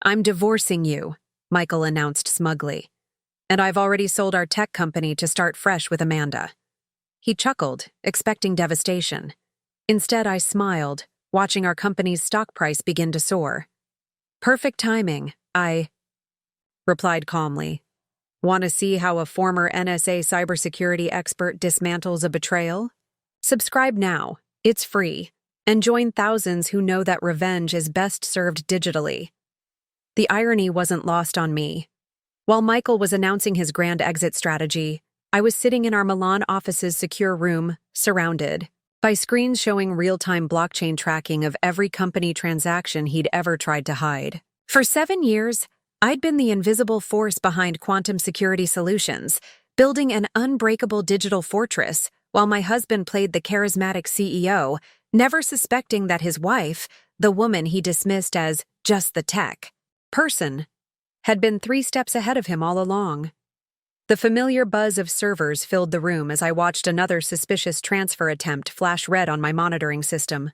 "I'm divorcing you," Michael announced smugly. "And I've already sold our tech company to start fresh with Amanda." He chuckled, expecting devastation. Instead, I smiled, watching our company's stock price begin to soar. "Perfect timing," I replied calmly. "Want to see how a former NSA cybersecurity expert dismantles a betrayal? Subscribe now. It's free. And join thousands who know that revenge is best served digitally." The irony wasn't lost on me. While Michael was announcing his grand exit strategy, I was sitting in our Milan office's secure room, surrounded by screens showing real-time blockchain tracking of every company transaction he'd ever tried to hide. For 7 years, I'd been the invisible force behind quantum security solutions, building an unbreakable digital fortress, while my husband played the charismatic CEO, never suspecting that his wife, the woman he dismissed as just the tech person, had been 3 steps ahead of him all along. The familiar buzz of servers filled the room as I watched another suspicious transfer attempt flash red on my monitoring system.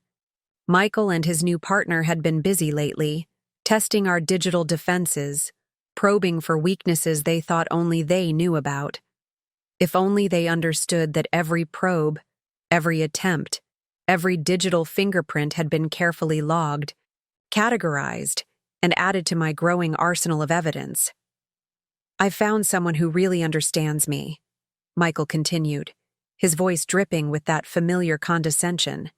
Michael and his new partner had been busy lately, testing our digital defenses, probing for weaknesses they thought only they knew about. If only they understood that every probe, every attempt, every digital fingerprint had been carefully logged, categorized, and added to my growing arsenal of evidence. "I've found someone who really understands me," Michael continued, his voice dripping with that familiar condescension,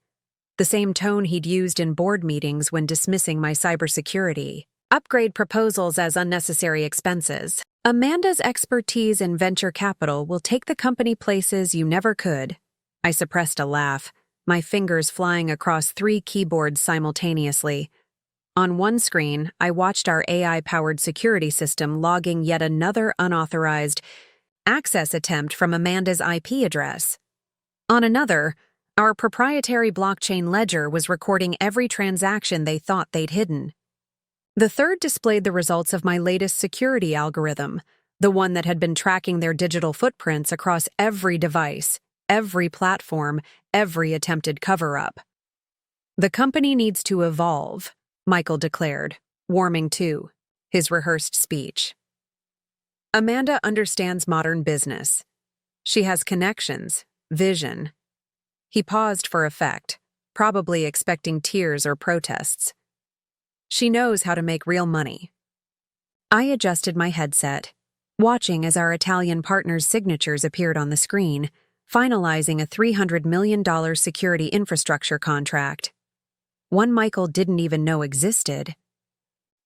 the same tone he'd used in board meetings when dismissing my cybersecurity upgrade proposals as unnecessary expenses. "Amanda's expertise in venture capital will take the company places you never could." I suppressed a laugh, my fingers flying across 3 keyboards simultaneously. On one screen, I watched our AI-powered security system logging yet another unauthorized access attempt from Amanda's IP address. On another, our proprietary blockchain ledger was recording every transaction they thought they'd hidden. The third displayed the results of my latest security algorithm, the one that had been tracking their digital footprints across every device, every platform, every attempted cover-up. "The company needs to evolve," Michael declared, warming to his rehearsed speech. "Amanda understands modern business. She has connections, vision." He paused for effect, probably expecting tears or protests. "She knows how to make real money." I adjusted my headset, watching as our Italian partner's signatures appeared on the screen, finalizing a $300 million security infrastructure contract. One Michael didn't even know existed.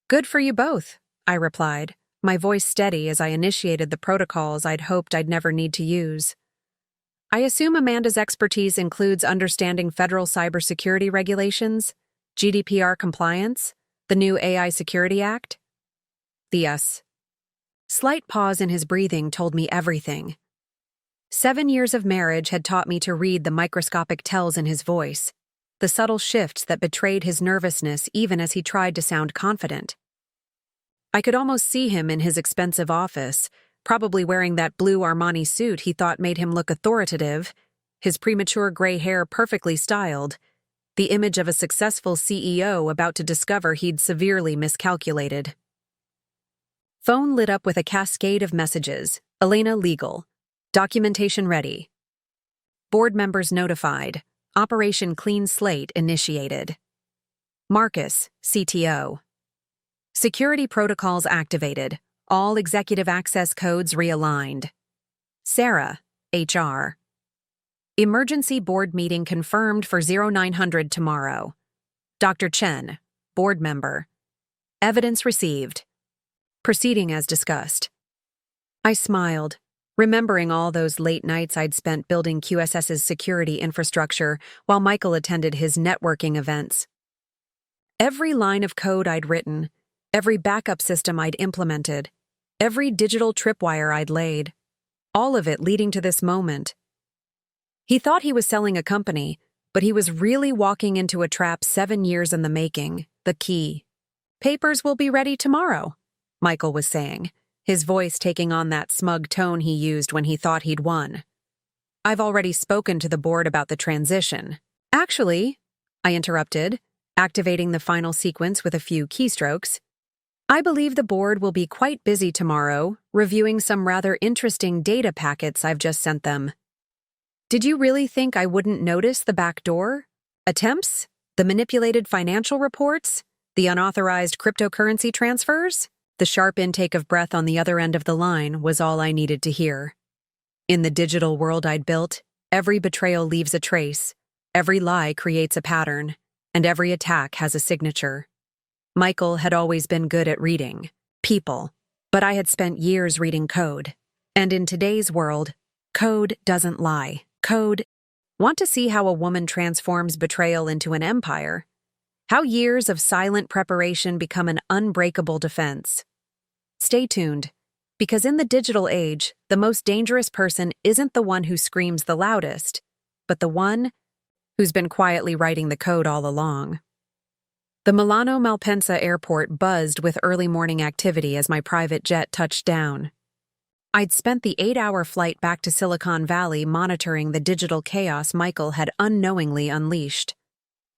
"Good for you both," I replied, my voice steady as I initiated the protocols I'd hoped I'd never need to use. "I assume Amanda's expertise includes understanding federal cybersecurity regulations, GDPR compliance, the new AI Security Act?" "Yes." Slight pause in his breathing told me everything. 7 years of marriage had taught me to read the microscopic tells in his voice, the subtle shifts that betrayed his nervousness even as he tried to sound confident. I could almost see him in his expensive office, probably wearing that blue Armani suit he thought made him look authoritative, his premature gray hair perfectly styled, the image of a successful CEO about to discover he'd severely miscalculated. Phone lit up with a cascade of messages. "Elena, legal. Documentation ready. Board members notified. Operation Clean Slate initiated. Marcus, CTO. Security protocols activated. All executive access codes realigned. Sarah, HR. Emergency board meeting confirmed for 0900 tomorrow. Dr. Chen, board member. Evidence received. Proceeding as discussed." I smiled, remembering all those late nights I'd spent building QSS's security infrastructure while Michael attended his networking events. Every line of code I'd written, every backup system I'd implemented, every digital tripwire I'd laid, all of it leading to this moment. He thought he was selling a company, but he was really walking into a trap 7 years in the making, the key. "Papers will be ready tomorrow," Michael was saying, his voice taking on that smug tone he used when he thought he'd won. "I've already spoken to the board about the transition." "Actually," I interrupted, activating the final sequence with a few keystrokes, I believe the board will be quite busy tomorrow, reviewing some rather interesting data packets I've just sent them. Did you really think I wouldn't notice the back door? Attempts? The manipulated financial reports? The unauthorized cryptocurrency transfers? The sharp intake of breath on the other end of the line was all I needed to hear. In the digital world I'd built, every betrayal leaves a trace, every lie creates a pattern, and every attack has a signature. Michael had always been good at reading people, but I had spent years reading code. And in today's world, code doesn't lie. Code. Want to see how a woman transforms betrayal into an empire? How years of silent preparation become an unbreakable defense? Stay tuned, because in the digital age, the most dangerous person isn't the one who screams the loudest, but the one who's been quietly writing the code all along. The Milano Malpensa airport buzzed with early morning activity as my private jet touched down. I'd spent the 8-hour flight back to Silicon Valley monitoring the digital chaos Michael had unknowingly unleashed.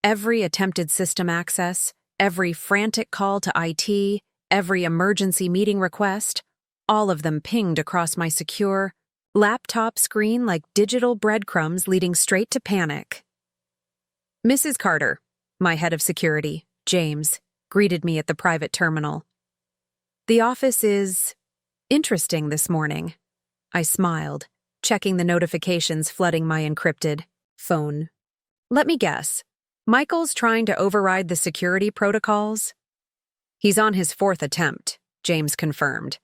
Every attempted system access, every frantic call to IT, every emergency meeting request, all of them pinged across my secure laptop screen like digital breadcrumbs leading straight to panic. Mrs. Carter, my head of security, James, greeted me at the private terminal. The office is interesting this morning. I smiled, checking the notifications flooding my encrypted phone. Let me guess. Michael's trying to override the security protocols? He's on his 4th attempt, James confirmed,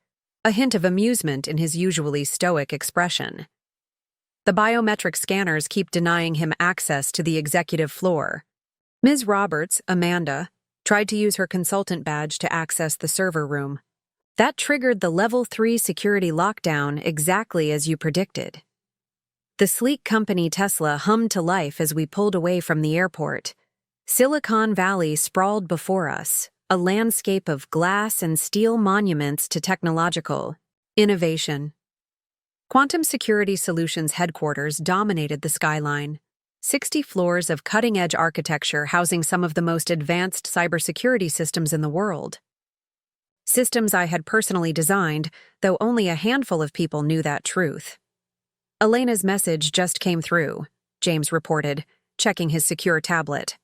a hint of amusement in his usually stoic expression. The biometric scanners keep denying him access to the executive floor. Ms. Roberts, Amanda, tried to use her consultant badge to access the server room. That triggered the Level 3 security lockdown exactly as you predicted. The sleek company Tesla hummed to life as we pulled away from the airport. Silicon Valley sprawled before us, a landscape of glass and steel monuments to technological innovation. Quantum Security Solutions headquarters dominated the skyline. 60 floors of cutting-edge architecture housing some of the most advanced cybersecurity systems in the world. Systems I had personally designed, though only a handful of people knew that truth. Elena's message just came through, James reported, checking his secure tablet.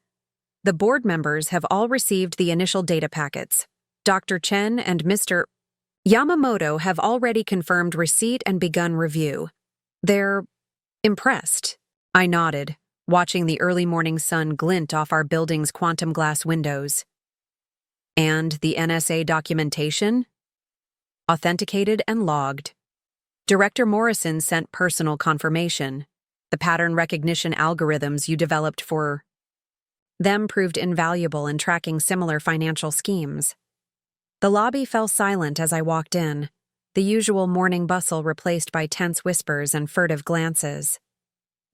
The board members have all received the initial data packets. Dr. Chen and Mr. Yamamoto have already confirmed receipt and begun review. They're impressed. I nodded, watching the early morning sun glint off our building's quantum glass windows. And the NSA documentation? Authenticated and logged. Director Morrison sent personal confirmation. The pattern recognition algorithms you developed for them proved invaluable in tracking similar financial schemes. The lobby fell silent as I walked in, the usual morning bustle replaced by tense whispers and furtive glances.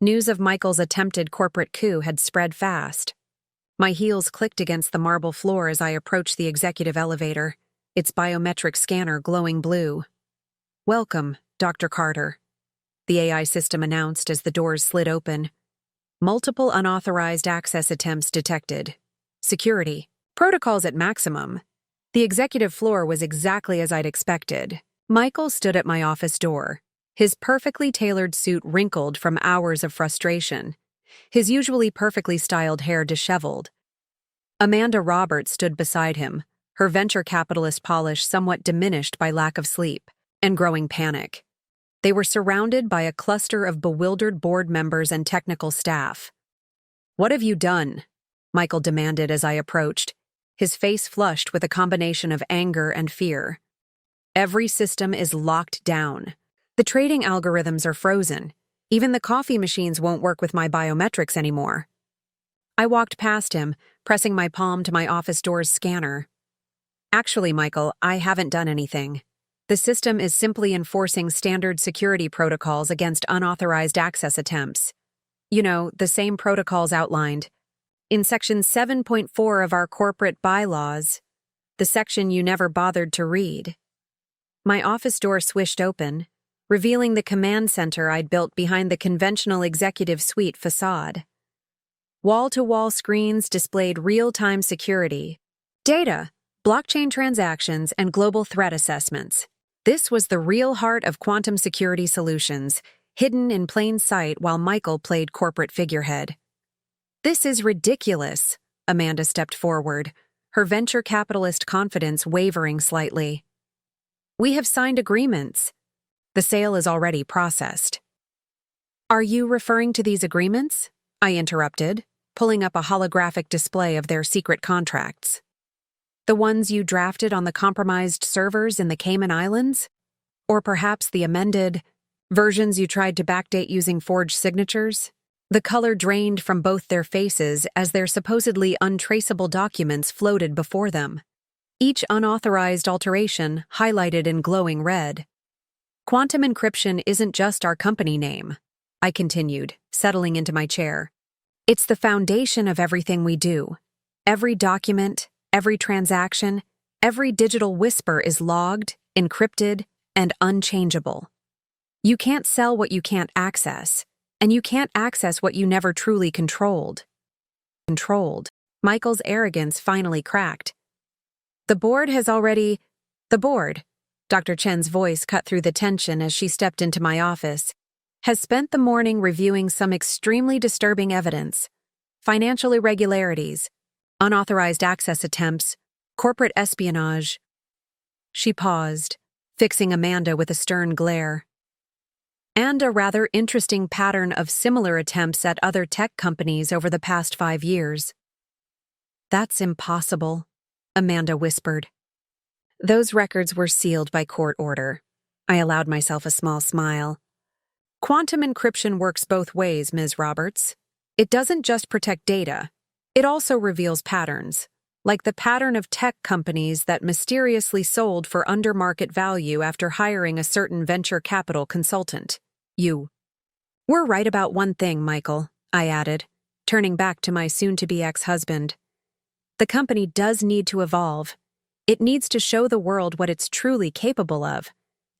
News of Michael's attempted corporate coup had spread fast. My heels clicked against the marble floor as I approached the executive elevator, its biometric scanner glowing blue. "Welcome, Dr. Carter," the AI system announced as the doors slid open. "Multiple unauthorized access attempts detected. Security. Protocols at maximum." The executive floor was exactly as I'd expected. Michael stood at my office door, his perfectly tailored suit wrinkled from hours of frustration, his usually perfectly styled hair disheveled. Amanda Roberts stood beside him, her venture capitalist polish somewhat diminished by lack of sleep and growing panic. They were surrounded by a cluster of bewildered board members and technical staff. "What have you done?" Michael demanded as I approached, his face flushed with a combination of anger and fear. "Every system is locked down. The trading algorithms are frozen. Even the coffee machines won't work with my biometrics anymore." I walked past him, pressing my palm to my office door's scanner. "Actually, Michael, I haven't done anything. The system is simply enforcing standard security protocols against unauthorized access attempts. You know, the same protocols outlined in Section 7.4 of our corporate bylaws, the section you never bothered to read." My office door swished open, revealing the command center I'd built behind the conventional executive suite facade. Wall-to-wall screens displayed real-time security. Data, blockchain transactions, and global threat assessments. This was the real heart of quantum security solutions, hidden in plain sight while Michael played corporate figurehead. "This is ridiculous," Amanda stepped forward, her venture capitalist confidence wavering slightly. "We have signed agreements. The sale is already processed." "Are you referring to these agreements?" I interrupted, pulling up a holographic display of their secret contracts. "The ones you drafted on the compromised servers in the Cayman Islands? Or perhaps the amended versions you tried to backdate using forged signatures?" The color drained from both their faces as their supposedly untraceable documents floated before them, each unauthorized alteration highlighted in glowing red. "Quantum encryption isn't just our company name," I continued, settling into my chair. "It's the foundation of everything we do. Every document, every transaction, every digital whisper is logged, encrypted, and unchangeable. You can't sell what you can't access, and you can't access what you never truly controlled." Michael's arrogance finally cracked. The board," Dr. Chen's voice cut through the tension as she stepped into my office, "has spent the morning reviewing some extremely disturbing evidence: financial irregularities, unauthorized access attempts, corporate espionage." She paused, fixing Amanda with a stern glare. "And a rather interesting pattern of similar attempts at other tech companies over the past 5 years." "That's impossible," Amanda whispered. "Those records were sealed by court order." I allowed myself a small smile. "Quantum encryption works both ways, Ms. Roberts. It doesn't just protect data, it also reveals patterns, like the pattern of tech companies that mysteriously sold for under-market value after hiring a certain venture capital consultant. We're right about one thing, Michael," I added, turning back to my soon-to-be ex-husband. "The company does need to evolve. It needs to show the world what it's truly capable of.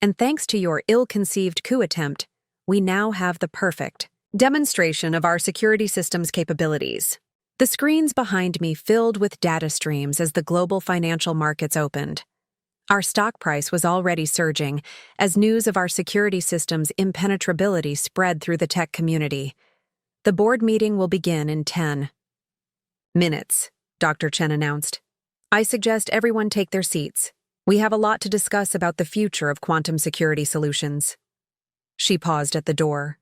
And thanks to your ill-conceived coup attempt, we now have the perfect demonstration of our security system's capabilities." The screens behind me filled with data streams as the global financial markets opened. Our stock price was already surging as news of our security system's impenetrability spread through the tech community. "The board meeting will begin in 10 minutes, Dr. Chen announced. "I suggest everyone take their seats. We have a lot to discuss about the future of quantum security solutions." She paused at the door.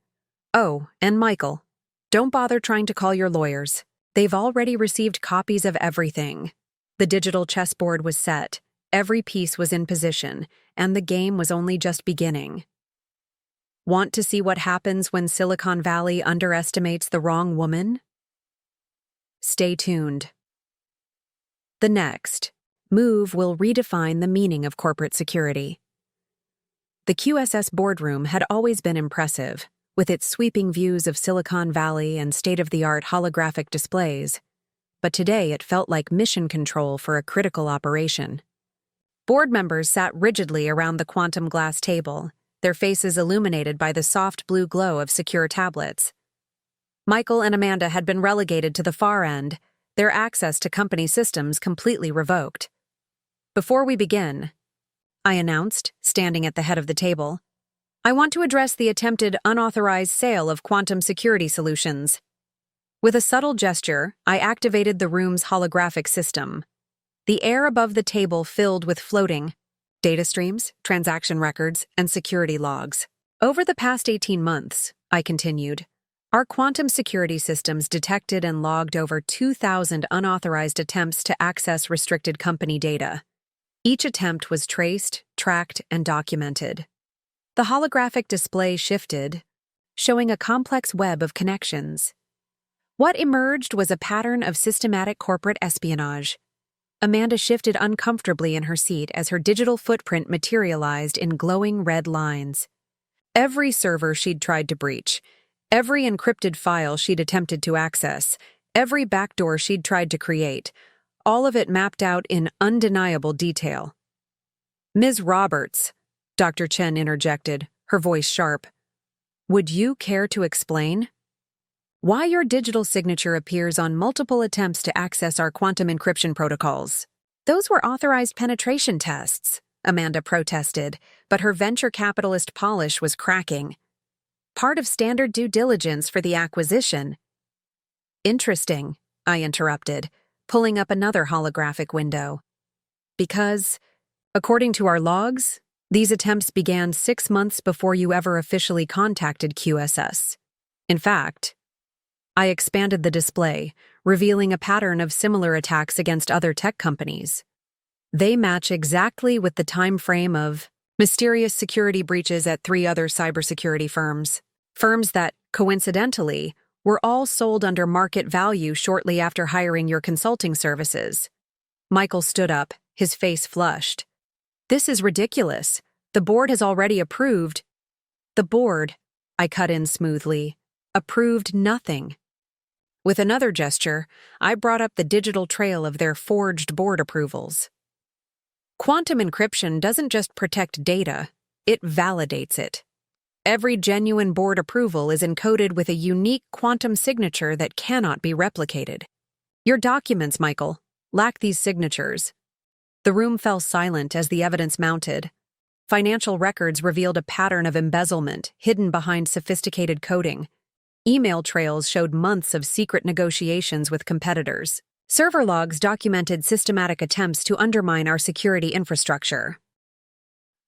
"Oh, and Michael, don't bother trying to call your lawyers. They've already received copies of everything." The digital chessboard was set, every piece was in position, and the game was only just beginning. Want to see what happens when Silicon Valley underestimates the wrong woman? Stay tuned. The next move will redefine the meaning of corporate security. The QSS boardroom had always been impressive, with its sweeping views of Silicon Valley and state-of-the-art holographic displays, but today it felt like mission control for a critical operation. Board members sat rigidly around the quantum glass table, their faces illuminated by the soft blue glow of secure tablets. Michael and Amanda had been relegated to the far end, their access to company systems completely revoked. "Before we begin," I announced, standing at the head of the table, "I want to address the attempted unauthorized sale of quantum security solutions." With a subtle gesture, I activated the room's holographic system. The air above the table filled with floating data streams, transaction records, and security logs. "Over the past 18 months, I continued, our quantum security systems detected and logged over 2,000 unauthorized attempts to access restricted company data. Each attempt was traced, tracked, and documented." The holographic display shifted, showing a complex web of connections. What emerged was a pattern of systematic corporate espionage. Amanda shifted uncomfortably in her seat as her digital footprint materialized in glowing red lines. Every server she'd tried to breach, every encrypted file she'd attempted to access, every backdoor she'd tried to create, all of it mapped out in undeniable detail. "Ms. Roberts," Dr. Chen interjected, her voice sharp, "would you care to explain why your digital signature appears on multiple attempts to access our quantum encryption protocols?" Those were authorized penetration tests, Amanda protested, but her venture capitalist polish was cracking. Part of standard due diligence for the acquisition. Interesting, I interrupted, pulling up another holographic window. Because, according to our logs, these attempts began 6 months before you ever officially contacted QSS. In fact, I expanded the display, revealing a pattern of similar attacks against other tech companies. They match exactly with the time frame of mysterious security breaches at 3 other cybersecurity firms. Firms that, coincidentally, were all sold under market value shortly after hiring your consulting services. Michael stood up, his face flushed. This is ridiculous. The board has already approved. The board, I cut in smoothly, approved nothing. With another gesture, I brought up the digital trail of their forged board approvals. Quantum encryption doesn't just protect data, it validates it. Every genuine board approval is encoded with a unique quantum signature that cannot be replicated. Your documents, Michael, lack these signatures. The room fell silent as the evidence mounted. Financial records revealed a pattern of embezzlement hidden behind sophisticated coding. Email trails showed months of secret negotiations with competitors. Server logs documented systematic attempts to undermine our security infrastructure.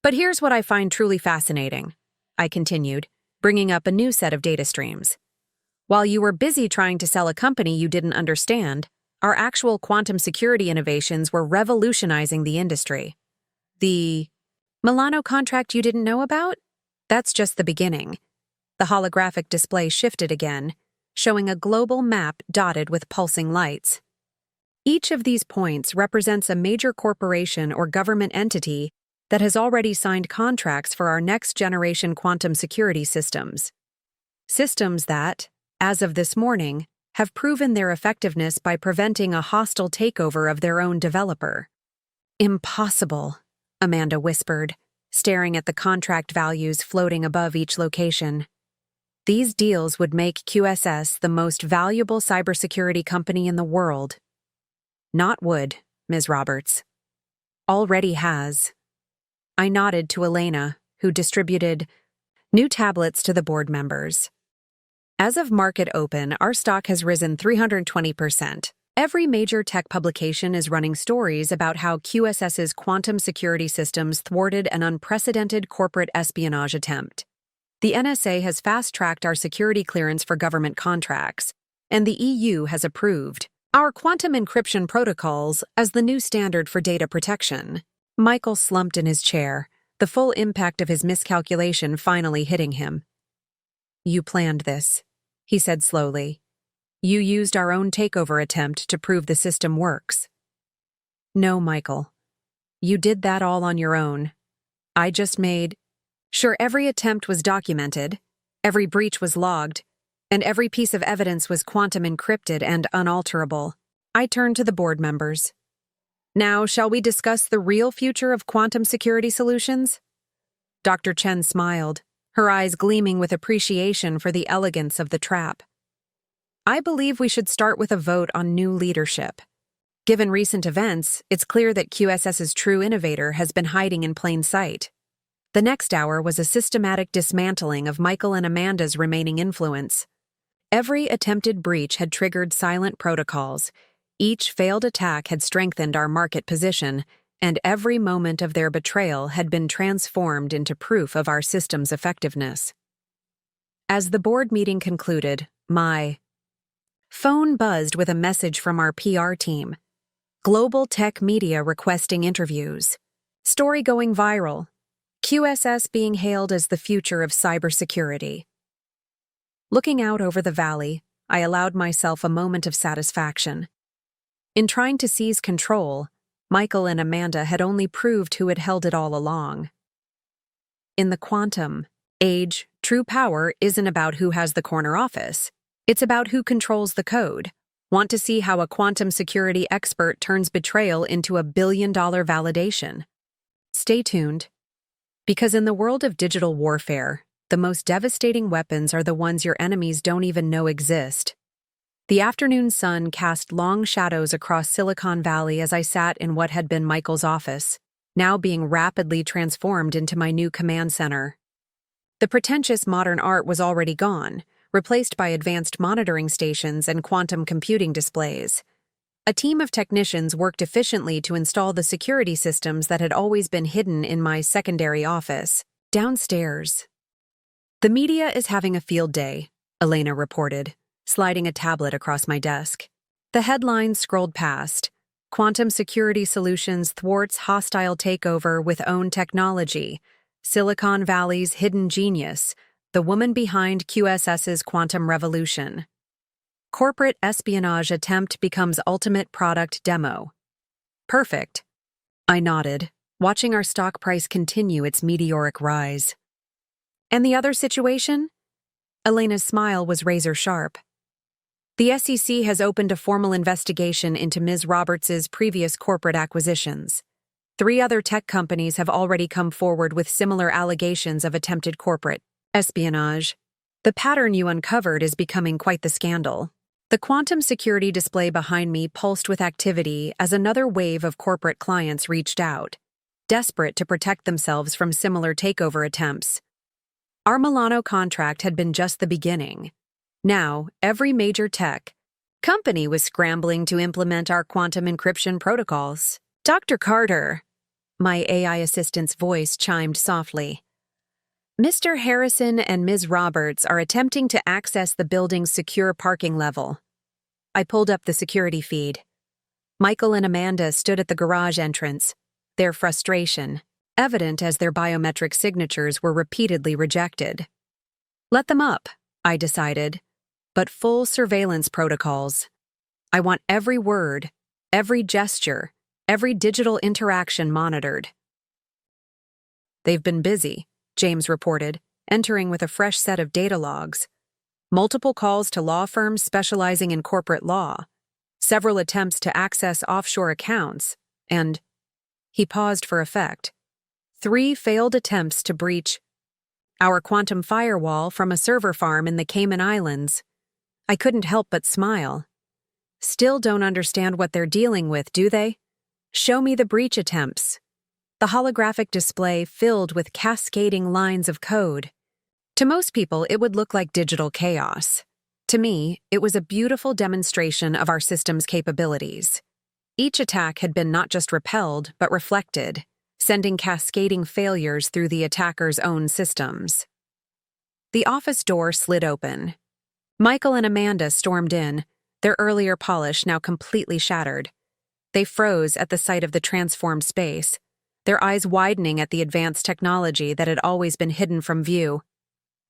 But here's what I find truly fascinating, I continued, bringing up a new set of data streams. While you were busy trying to sell a company you didn't understand, our actual quantum security innovations were revolutionizing the industry. The Milano contract you didn't know about? That's just the beginning. The holographic display shifted again, showing a global map dotted with pulsing lights. Each of these points represents a major corporation or government entity that has already signed contracts for our next-generation quantum security systems. Systems that, as of this morning, have proven their effectiveness by preventing a hostile takeover of their own developer. Impossible, Amanda whispered, staring at the contract values floating above each location. These deals would make QSS the most valuable cybersecurity company in the world. Not would, Ms. Roberts. Already has. I nodded to Elena, who distributed new tablets to the board members. As of market open, our stock has risen 320%. Every major tech publication is running stories about how QSS's quantum security systems thwarted an unprecedented corporate espionage attempt. The NSA has fast-tracked our security clearance for government contracts, and the EU has approved our quantum encryption protocols as the new standard for data protection. Michael slumped in his chair, the full impact of his miscalculation finally hitting him. You planned this, he said slowly. You used our own takeover attempt to prove the system works. No, Michael. You did that all on your own. I just made sure every attempt was documented, every breach was logged, and every piece of evidence was quantum encrypted and unalterable. I turned to the board members. Now, shall we discuss the real future of quantum security solutions? Dr. Chen smiled, her eyes gleaming with appreciation for the elegance of the trap. I believe we should start with a vote on new leadership. Given recent events, it's clear that QSS's true innovator has been hiding in plain sight. The next hour was a systematic dismantling of Michael and Amanda's remaining influence. Every attempted breach had triggered silent protocols. Each failed attack had strengthened our market position, and every moment of their betrayal had been transformed into proof of our system's effectiveness. As the board meeting concluded, my phone buzzed with a message from our PR team. Global tech media requesting interviews. Story going viral. QSS being hailed as the future of cybersecurity. Looking out over the valley, I allowed myself a moment of satisfaction. In trying to seize control, Michael and Amanda had only proved who had held it all along. In the quantum age, true power isn't about who has the corner office. It's about who controls the code. Want to see how a quantum security expert turns betrayal into a billion-dollar validation? Stay tuned. Because in the world of digital warfare, the most devastating weapons are the ones your enemies don't even know exist. The afternoon sun cast long shadows across Silicon Valley as I sat in what had been Michael's office, now being rapidly transformed into my new command center. The pretentious modern art was already gone, replaced by advanced monitoring stations and quantum computing displays. A team of technicians worked efficiently to install the security systems that had always been hidden in my secondary office. Downstairs. "The media is having a field day," Elena reported, sliding a tablet across my desk. The headlines scrolled past. "Quantum Security Solutions thwarts hostile takeover with own technology. Silicon Valley's hidden genius, the woman behind QSS's quantum revolution. Corporate espionage attempt becomes ultimate product demo." Perfect. I nodded, watching our stock price continue its meteoric rise. "And the other situation?" Elena's smile was razor-sharp. "The SEC has opened a formal investigation into Ms. Roberts's previous corporate acquisitions. 3 other tech companies have already come forward with similar allegations of attempted corporate espionage. The pattern you uncovered is becoming quite the scandal." The quantum security display behind me pulsed with activity as another wave of corporate clients reached out, desperate to protect themselves from similar takeover attempts. Our Milano contract had been just the beginning. Now, every major tech company was scrambling to implement our quantum encryption protocols. "Dr. Carter," my AI assistant's voice chimed softly, "Mr. Harrison and Ms. Roberts are attempting to access the building's secure parking level." I pulled up the security feed. Michael and Amanda stood at the garage entrance, their frustration evident as their biometric signatures were repeatedly rejected. Let them up, I decided, but full surveillance protocols. I want every word, every gesture, every digital interaction monitored. "They've been busy," James reported, entering with a fresh set of data logs. "Multiple calls to law firms specializing in corporate law, several attempts to access offshore accounts, and..." He paused for effect. 3 failed attempts to breach our quantum firewall from a server farm in the Cayman Islands. I couldn't help but smile. Still don't understand what they're dealing with, do they? Show me the breach attempts. The holographic display filled with cascading lines of code. To most people, it would look like digital chaos. To me, it was a beautiful demonstration of our system's capabilities. Each attack had been not just repelled, but reflected, sending cascading failures through the attacker's own systems. The office door slid open. Michael and Amanda stormed in, their earlier polish now completely shattered. They froze at the sight of the transformed space, their eyes widening at the advanced technology that had always been hidden from view.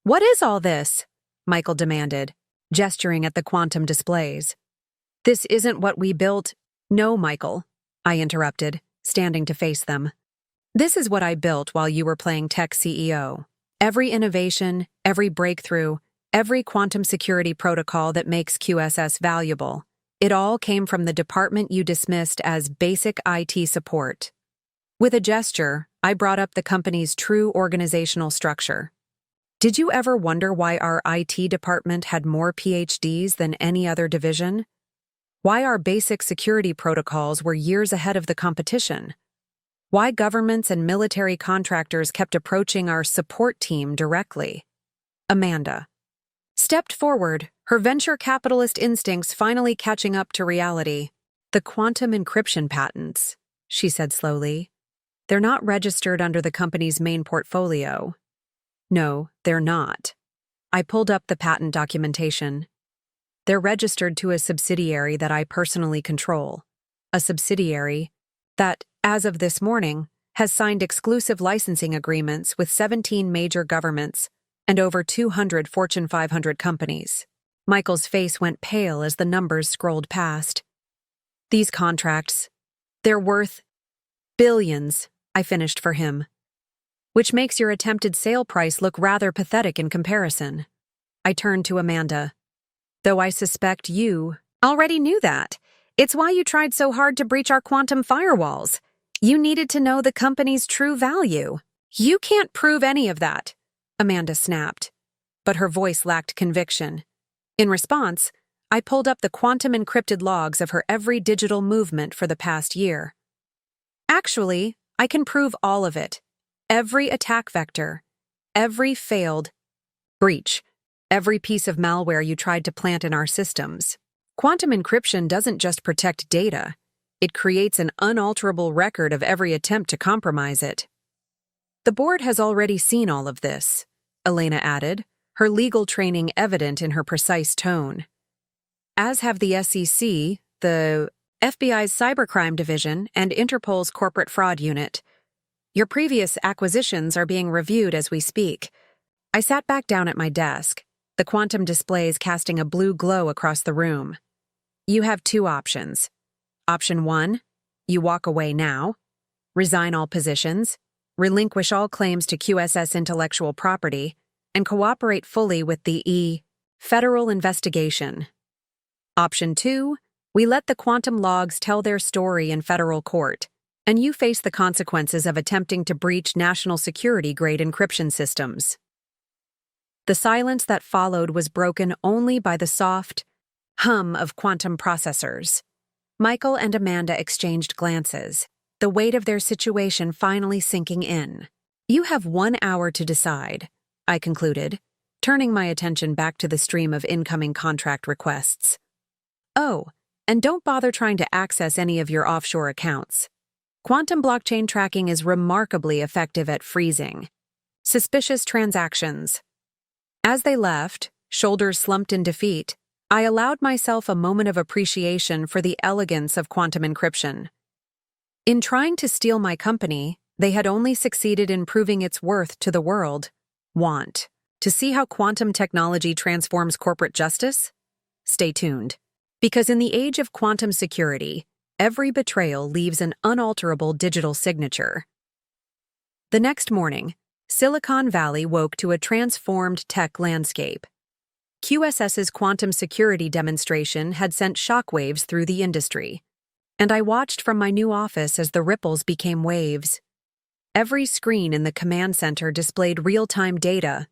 "What is all this?" Michael demanded, gesturing at the quantum displays. "This isn't what we built." "No, Michael," I interrupted, standing to face them. "This is what I built while you were playing tech CEO. Every innovation, every breakthrough, every quantum security protocol that makes QSS valuable. It all came from the department you dismissed as basic IT support." With a gesture, I brought up the company's true organizational structure. Did you ever wonder why our IT department had more PhDs than any other division? Why our basic security protocols were years ahead of the competition? Why governments and military contractors kept approaching our support team directly? Amanda stepped forward, her venture capitalist instincts finally catching up to reality. "The quantum encryption patents," she said slowly. "They're not registered under the company's main portfolio." "No, they're not." I pulled up the patent documentation. "They're registered to a subsidiary that I personally control. A subsidiary that, as of this morning, has signed exclusive licensing agreements with 17 major governments and over 200 Fortune 500 companies." Michael's face went pale as the numbers scrolled past. "These contracts, they're worth billions," I finished for him. "Which makes your attempted sale price look rather pathetic in comparison." I turned to Amanda. "Though I suspect you already knew that. It's why you tried so hard to breach our quantum firewalls. You needed to know the company's true value." "You can't prove any of that," Amanda snapped, but her voice lacked conviction. In response, I pulled up the quantum encrypted logs of her every digital movement for the past year. Actually, I can prove all of it. Every attack vector, every failed breach, every piece of malware you tried to plant in our systems. Quantum encryption doesn't just protect data, it creates an unalterable record of every attempt to compromise it. The board has already seen all of this, Elena added, her legal training evident in her precise tone. As have the SEC, the FBI's Cybercrime Division, and Interpol's Corporate Fraud Unit. Your previous acquisitions are being reviewed as we speak. I sat back down at my desk, the quantum displays casting a blue glow across the room. You have two options. Option 1, you walk away now, resign all positions, relinquish all claims to QSS intellectual property, and cooperate fully with the federal investigation. Option 2, we let the quantum logs tell their story in federal court, and you face the consequences of attempting to breach national security-grade encryption systems. The silence that followed was broken only by the soft hum of quantum processors. Michael and Amanda exchanged glances, the weight of their situation finally sinking in. You have 1 hour to decide, I concluded, turning my attention back to the stream of incoming contract requests. Oh, and don't bother trying to access any of your offshore accounts. Quantum blockchain tracking is remarkably effective at freezing suspicious transactions. As they left, shoulders slumped in defeat, I allowed myself a moment of appreciation for the elegance of quantum encryption. In trying to steal my company, they had only succeeded in proving its worth to the world. Want to see how quantum technology transforms corporate justice? Stay tuned. Because in the age of quantum security, every betrayal leaves an unalterable digital signature. The next morning, Silicon Valley woke to a transformed tech landscape. QSS's quantum security demonstration had sent shockwaves through the industry, and I watched from my new office as the ripples became waves. Every screen in the command center displayed real-time data,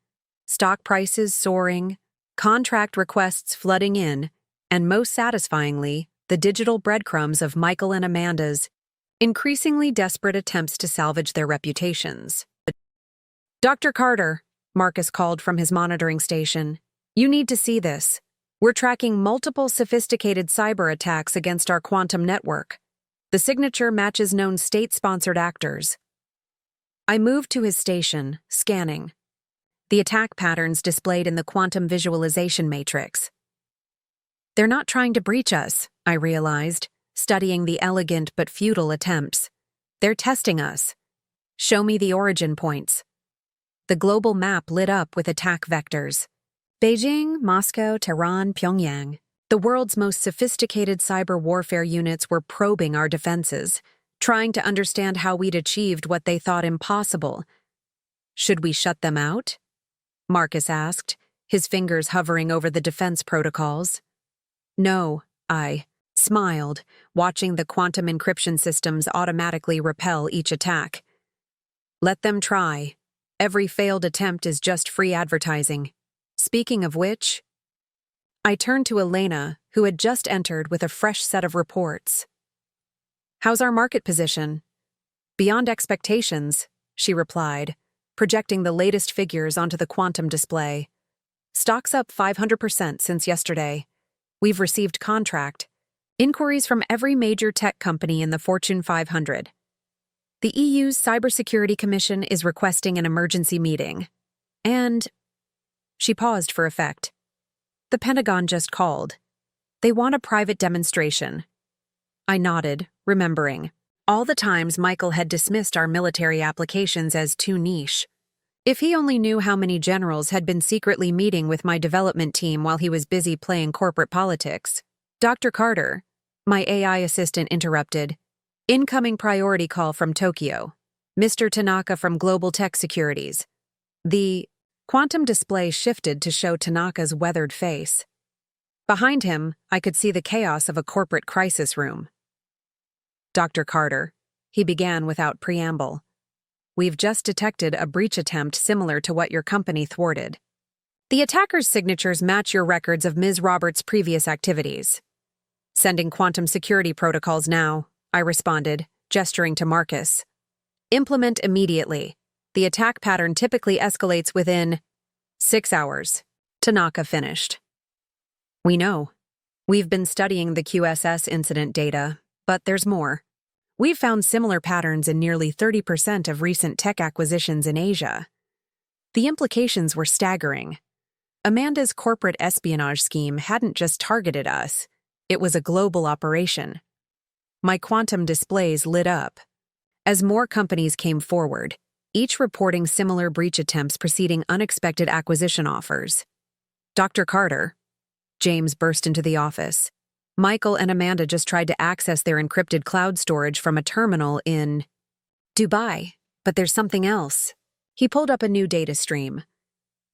stock prices soaring, contract requests flooding in, and most satisfyingly, the digital breadcrumbs of Michael and Amanda's increasingly desperate attempts to salvage their reputations. Dr. Carter, Marcus called from his monitoring station. You need to see this. We're tracking multiple sophisticated cyber attacks against our quantum network. The signature matches known state-sponsored actors. I moved to his station, scanning. The attack patterns displayed in the quantum visualization matrix. They're not trying to breach us, I realized, studying the elegant but futile attempts. They're testing us. Show me the origin points. The global map lit up with attack vectors. Beijing, Moscow, Tehran, Pyongyang. The world's most sophisticated cyber warfare units were probing our defenses, trying to understand how we'd achieved what they thought impossible. Should we shut them out? Marcus asked, his fingers hovering over the defense protocols. No, I smiled, watching the quantum encryption systems automatically repel each attack. Let them try. Every failed attempt is just free advertising. Speaking of which, I turned to Elena, who had just entered with a fresh set of reports. How's our market position? Beyond expectations, she replied, projecting the latest figures onto the quantum display. Stock's up 500% since yesterday. We've received contract inquiries from every major tech company in the Fortune 500. The EU's Cybersecurity Commission is requesting an emergency meeting. And she paused for effect. The Pentagon just called. They want a private demonstration. I nodded, remembering all the times Michael had dismissed our military applications as too niche. If he only knew how many generals had been secretly meeting with my development team while he was busy playing corporate politics. Dr. Carter, my AI assistant interrupted. Incoming priority call from Tokyo. Mr. Tanaka from Global Tech Securities. The quantum display shifted to show Tanaka's weathered face. Behind him, I could see the chaos of a corporate crisis room. Dr. Carter, he began without preamble. We've just detected a breach attempt similar to what your company thwarted. The attacker's signatures match your records of Ms. Roberts' previous activities. Sending quantum security protocols now, I responded, gesturing to Marcus. Implement immediately. The attack pattern typically escalates within 6 hours. Tanaka finished. We know. We've been studying the QSS incident data, but there's more. We've found similar patterns in nearly 30% of recent tech acquisitions in Asia. The implications were staggering. Amanda's corporate espionage scheme hadn't just targeted us, it was a global operation. My quantum displays lit up. As more companies came forward, each reporting similar breach attempts preceding unexpected acquisition offers. Dr. Carter. James burst into the office. Michael and Amanda just tried to access their encrypted cloud storage from a terminal in Dubai, but there's something else. He pulled up a new data stream.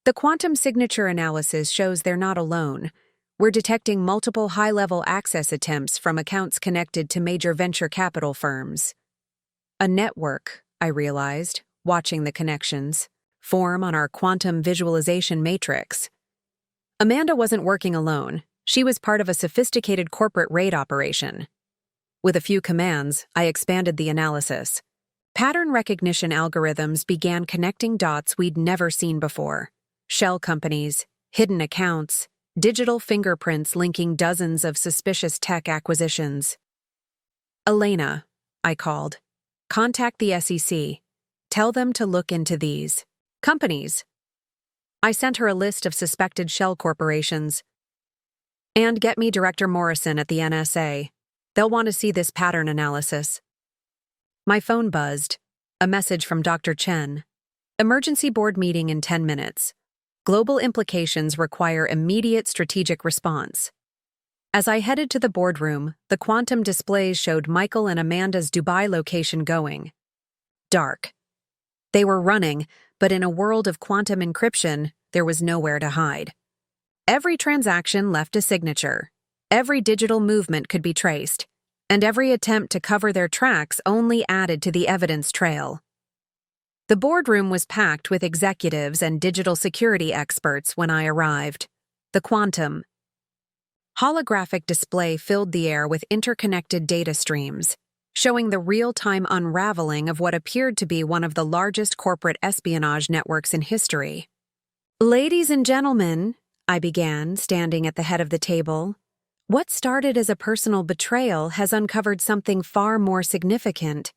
The quantum signature analysis shows they're not alone. We're detecting multiple high-level access attempts from accounts connected to major venture capital firms. A network, I realized, watching the connections, form on our quantum visualization matrix. Amanda wasn't working alone. She was part of a sophisticated corporate raid operation. With a few commands, I expanded the analysis. Pattern recognition algorithms began connecting dots we'd never seen before. Shell companies, hidden accounts, digital fingerprints linking dozens of suspicious tech acquisitions. Elena, I called. Contact the SEC. Tell them to look into these companies. I sent her a list of suspected shell corporations. And get me Director Morrison at the NSA. They'll want to see this pattern analysis. My phone buzzed. A message from Dr. Chen. Emergency board meeting in 10 minutes. Global implications require immediate strategic response. As I headed to the boardroom, the quantum displays showed Michael and Amanda's Dubai location going dark. They were running, but in a world of quantum encryption, there was nowhere to hide. Every transaction left a signature. Every digital movement could be traced, and every attempt to cover their tracks only added to the evidence trail. The boardroom was packed with executives and digital security experts when I arrived. The quantum holographic display filled the air with interconnected data streams, showing the real-time unraveling of what appeared to be one of the largest corporate espionage networks in history. Ladies and gentlemen, I began, standing at the head of the table, what started as a personal betrayal has uncovered something far more significant.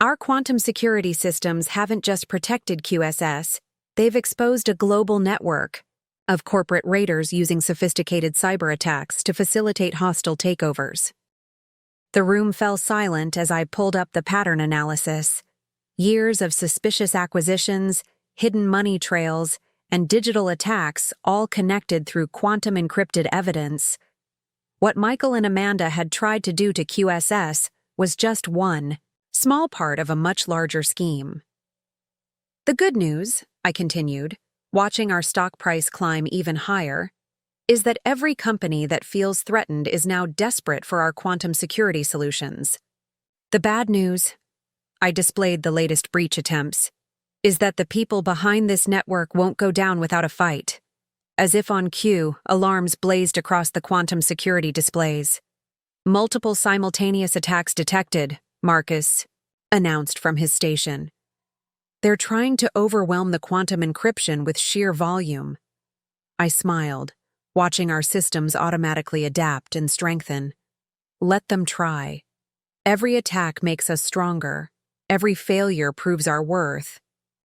Our quantum security systems haven't just protected QSS, they've exposed a global network of corporate raiders using sophisticated cyber attacks to facilitate hostile takeovers. The room fell silent as I pulled up the pattern analysis. Years of suspicious acquisitions, hidden money trails, and digital attacks all connected through quantum-encrypted evidence. What Michael and Amanda had tried to do to QSS was just one small part of a much larger scheme. The good news, I continued, watching our stock price climb even higher, is that every company that feels threatened is now desperate for our quantum security solutions. The bad news, I displayed the latest breach attempts, is that the people behind this network won't go down without a fight. As if on cue, alarms blazed across the quantum security displays. Multiple simultaneous attacks detected, Marcus announced from his station. They're trying to overwhelm the quantum encryption with sheer volume. I smiled, watching our systems automatically adapt and strengthen. Let them try. Every attack makes us stronger. Every failure proves our worth.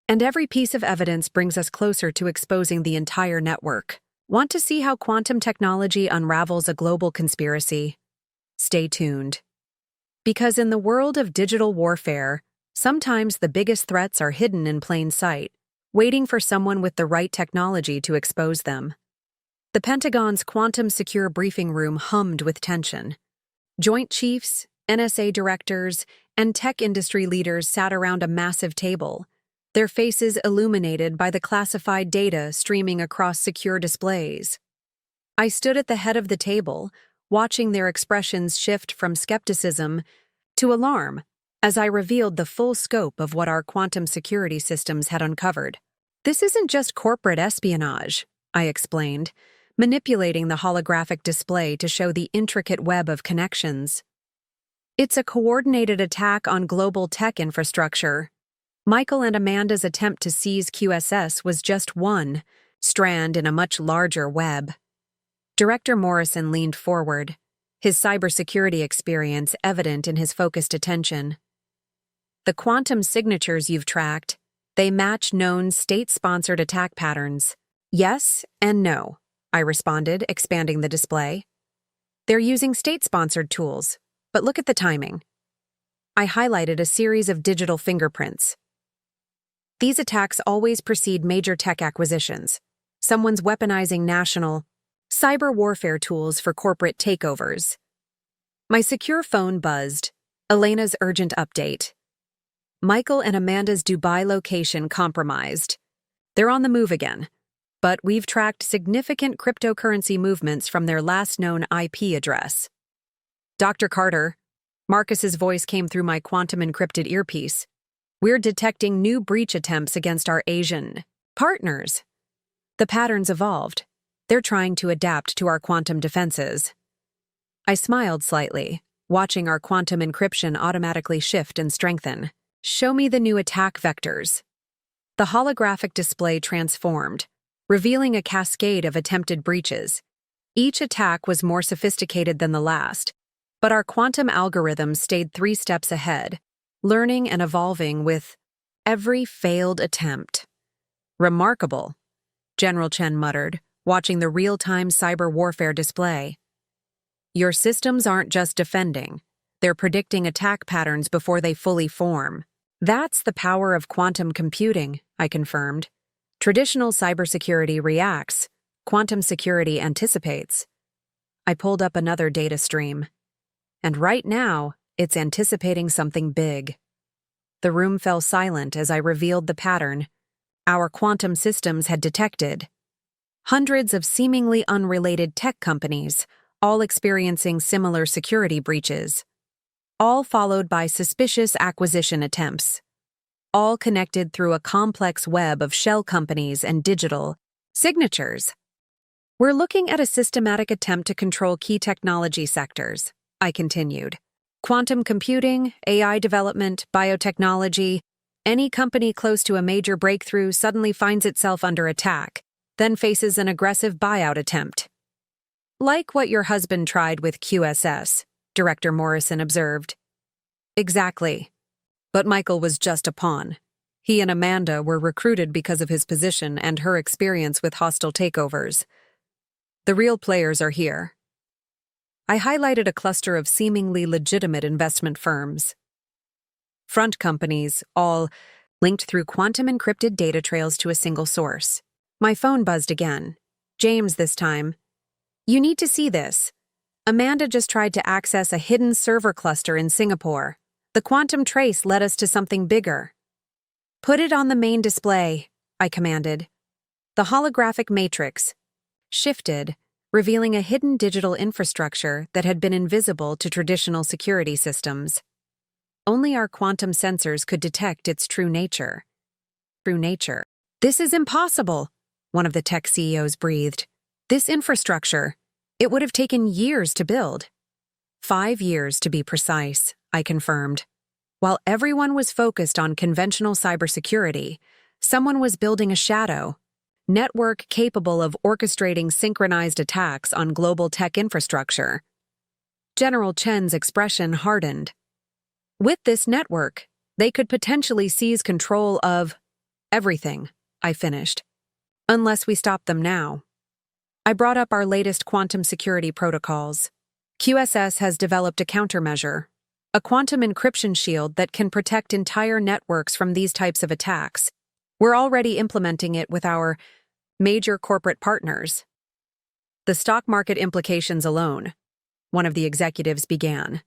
And every piece of evidence brings us closer to exposing the entire network. Want to see how quantum technology unravels a global conspiracy? Stay tuned. Because in the world of digital warfare, sometimes the biggest threats are hidden in plain sight, waiting for someone with the right technology to expose them. The Pentagon's quantum secure briefing room hummed with tension. Joint Chiefs, NSA directors, and tech industry leaders sat around a massive table, their faces illuminated by the classified data streaming across secure displays. I stood at the head of the table, watching their expressions shift from skepticism to alarm as I revealed the full scope of what our quantum security systems had uncovered. This isn't just corporate espionage. I explained, manipulating the holographic display to show the intricate web of connections. It's a coordinated attack on global tech infrastructure. Michael and Amanda's attempt to seize QSS was just one strand in a much larger web. Director Morrison leaned forward, his cybersecurity experience evident in his focused attention. The quantum signatures you've tracked, they match known state-sponsored attack patterns. Yes and no, I responded, expanding the display. They're using state-sponsored tools, but look at the timing. I highlighted a series of digital fingerprints. These attacks always precede major tech acquisitions. Someone's weaponizing national cyber warfare tools for corporate takeovers. My secure phone buzzed. Elena's urgent update. Michael and Amanda's Dubai location compromised. They're on the move again, but we've tracked significant cryptocurrency movements from their last known IP address. Dr. Carter, Marcus's voice came through my quantum-encrypted earpiece. We're detecting new breach attempts against our Asian partners. The patterns evolved. They're trying to adapt to our quantum defenses. I smiled slightly, watching our quantum encryption automatically shift and strengthen. Show me the new attack vectors. The holographic display transformed, revealing a cascade of attempted breaches. Each attack was more sophisticated than the last, but our quantum algorithms stayed 3 steps ahead, learning and evolving with every failed attempt. Remarkable, General Chen muttered, watching the real-time cyber warfare display. Your systems aren't just defending, they're predicting attack patterns before they fully form. That's the power of quantum computing, I confirmed. Traditional cybersecurity reacts, quantum security anticipates. I pulled up another data stream. And right now, it's anticipating something big. The room fell silent as I revealed the pattern our quantum systems had detected. Hundreds of seemingly unrelated tech companies, all experiencing similar security breaches. All followed by suspicious acquisition attempts. All connected through a complex web of shell companies and digital signatures. We're looking at a systematic attempt to control key technology sectors, I continued. Quantum computing, AI development, biotechnology. Any company close to a major breakthrough suddenly finds itself under attack, then faces an aggressive buyout attempt. Like what your husband tried with QSS, Director Morrison observed. Exactly. But Michael was just a pawn. He and Amanda were recruited because of his position and her experience with hostile takeovers. The real players are here. I highlighted a cluster of seemingly legitimate investment firms. Front companies, all linked through quantum-encrypted data trails to a single source. My phone buzzed again. James this time. You need to see this. Amanda just tried to access a hidden server cluster in Singapore. The quantum trace led us to something bigger. Put it on the main display, I commanded. The holographic matrix shifted, revealing a hidden digital infrastructure that had been invisible to traditional security systems. Only our quantum sensors could detect its true nature. This is impossible, one of the tech CEOs breathed. This infrastructure, it would have taken years to build. 5 years to be precise, I confirmed. While everyone was focused on conventional cybersecurity, someone was building a shadow network capable of orchestrating synchronized attacks on global tech infrastructure. General Chen's expression hardened. With this network, they could potentially seize control of everything, I finished. Unless we stop them now. I brought up our latest quantum security protocols. QSS has developed a countermeasure, a quantum encryption shield that can protect entire networks from these types of attacks. We're already implementing it with our major corporate partners. The stock market implications alone, one of the executives began,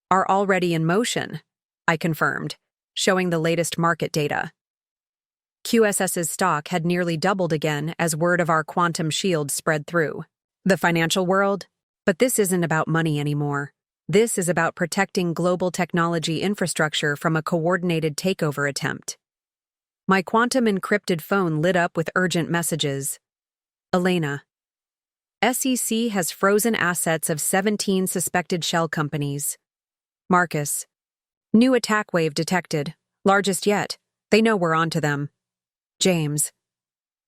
are already in motion, I confirmed, showing the latest market data. QSS's stock had nearly doubled again as word of our quantum shield spread through the financial world. But this isn't about money anymore. This is about protecting global technology infrastructure from a coordinated takeover attempt. My quantum encrypted phone lit up with urgent messages. Elena. SEC has frozen assets of 17 suspected shell companies. Marcus. New attack wave detected. Largest yet. They know we're onto them. James.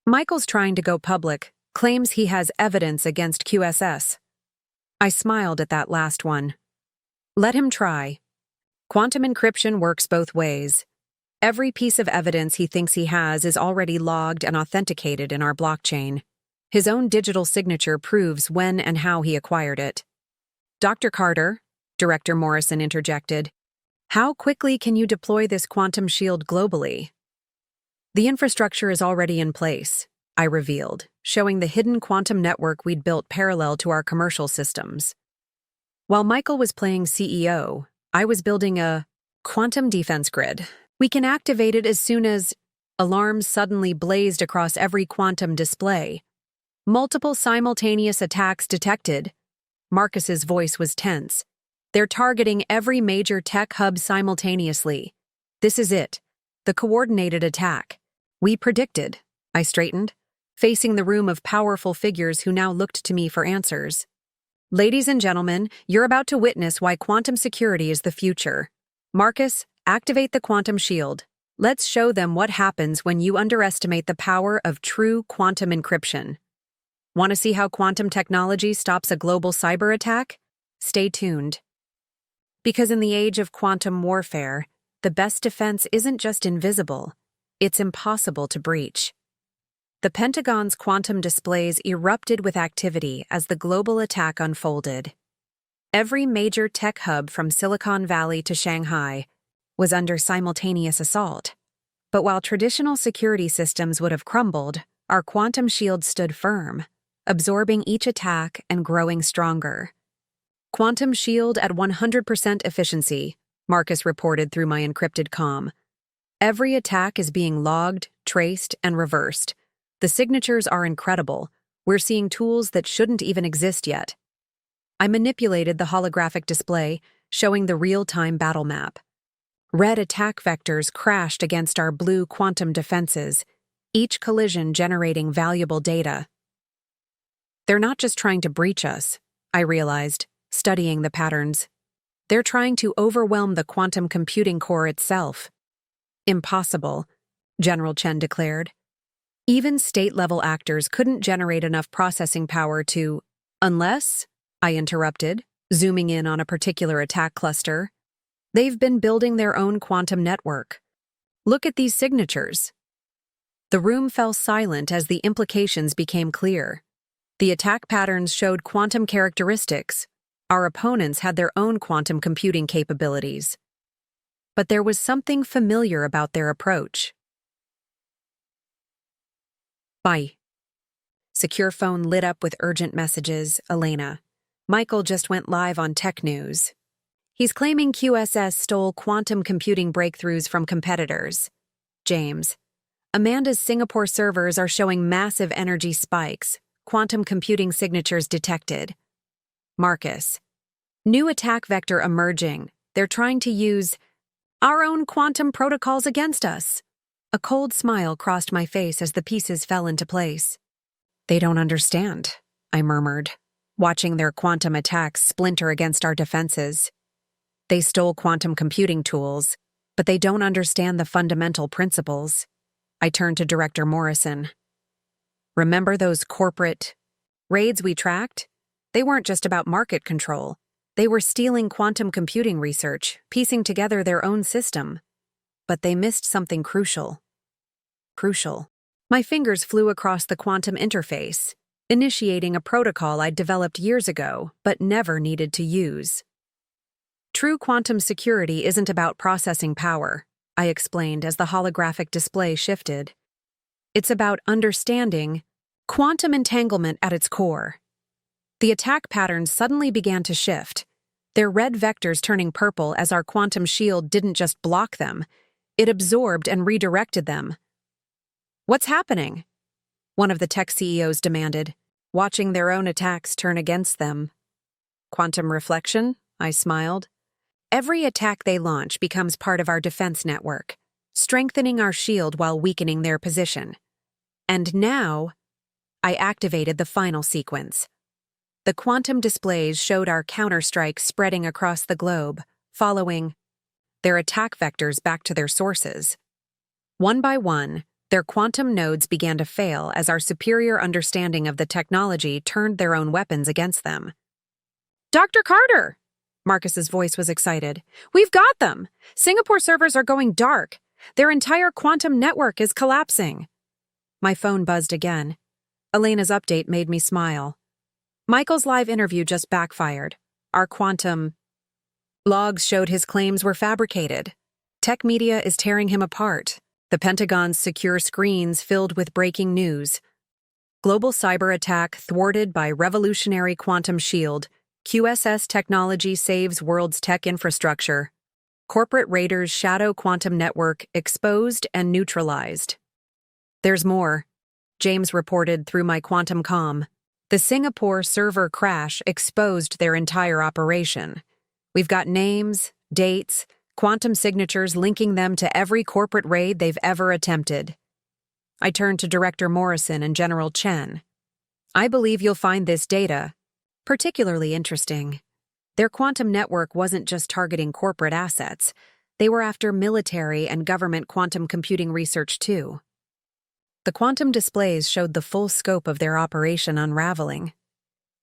Michael's trying to go public, claims he has evidence against QSS. I smiled at that last one. Let him try. Quantum encryption works both ways. Every piece of evidence he thinks he has is already logged and authenticated in our blockchain. His own digital signature proves when and how he acquired it. Dr. Carter, Director Morrison interjected, how quickly can you deploy this quantum shield globally? The infrastructure is already in place, I revealed, showing the hidden quantum network we'd built parallel to our commercial systems. While Michael was playing CEO, I was building a quantum defense grid. We can activate it as soon as alarms suddenly blazed across every quantum display. Multiple simultaneous attacks detected. Marcus's voice was tense. They're targeting every major tech hub simultaneously. This is it. The coordinated attack. We predicted, I straightened, facing the room of powerful figures who now looked to me for answers. Ladies and gentlemen, you're about to witness why quantum security is the future. Marcus, activate the quantum shield. Let's show them what happens when you underestimate the power of true quantum encryption. Want to see how quantum technology stops a global cyber attack? Stay tuned. Because in the age of quantum warfare, the best defense isn't just invisible, it's impossible to breach. The Pentagon's quantum displays erupted with activity as the global attack unfolded. Every major tech hub from Silicon Valley to Shanghai was under simultaneous assault. But while traditional security systems would have crumbled, our quantum shield stood firm, absorbing each attack and growing stronger. Quantum shield at 100% efficiency, Marcus reported through my encrypted comm. Every attack is being logged, traced, and reversed. The signatures are incredible. We're seeing tools that shouldn't even exist yet. I manipulated the holographic display, showing the real-time battle map. Red attack vectors crashed against our blue quantum defenses, each collision generating valuable data. They're not just trying to breach us, I realized, studying the patterns. They're trying to overwhelm the quantum computing core itself. Impossible, General Chen declared. Even state-level actors couldn't generate enough processing power to, unless, I interrupted, zooming in on a particular attack cluster. They've been building their own quantum network. Look at these signatures. The room fell silent as the implications became clear. The attack patterns showed quantum characteristics. Our opponents had their own quantum computing capabilities. But there was something familiar about their approach. Bye. Secure phone lit up with urgent messages, Elena. Michael just went live on Tech News. He's claiming QSS stole quantum computing breakthroughs from competitors. James. Amanda's Singapore servers are showing massive energy spikes. Quantum computing signatures detected. Marcus. New attack vector emerging. They're trying to use our own quantum protocols against us. A cold smile crossed my face as the pieces fell into place. They don't understand, I murmured, watching their quantum attacks splinter against our defenses. They stole quantum computing tools, but they don't understand the fundamental principles. I turned to Director Morrison. Remember those corporate raids we tracked? They weren't just about market control. They were stealing quantum computing research, piecing together their own system. But they missed something crucial. Crucial. My fingers flew across the quantum interface, initiating a protocol I'd developed years ago, but never needed to use. True quantum security isn't about processing power, I explained as the holographic display shifted. It's about understanding quantum entanglement at its core. The attack patterns suddenly began to shift, their red vectors turning purple as our quantum shield didn't just block them, it absorbed and redirected them. What's happening? One of the tech CEOs demanded, watching their own attacks turn against them. Quantum reflection? I smiled. Every attack they launch becomes part of our defense network, strengthening our shield while weakening their position. And now, I activated the final sequence. The quantum displays showed our counterstrike spreading across the globe, following their attack vectors back to their sources. One by one, their quantum nodes began to fail as our superior understanding of the technology turned their own weapons against them. "Dr. Carter!" Marcus's voice was excited. "We've got them! Singapore servers are going dark. Their entire quantum network is collapsing." My phone buzzed again. Elena's update made me smile. Michael's live interview just backfired. Our quantum logs showed his claims were fabricated. Tech media is tearing him apart. The Pentagon's secure screens filled with breaking news. Global cyber attack thwarted by revolutionary quantum shield. QSS technology saves world's tech infrastructure. Corporate raiders' shadow quantum network exposed and neutralized. "There's more," James reported through my quantum comm. "The Singapore server crash exposed their entire operation. We've got names, dates, quantum signatures linking them to every corporate raid they've ever attempted." I turned to Director Morrison and General Chen. "I believe you'll find this data particularly interesting. Their quantum network wasn't just targeting corporate assets. They were after military and government quantum computing research too." The quantum displays showed the full scope of their operation unraveling.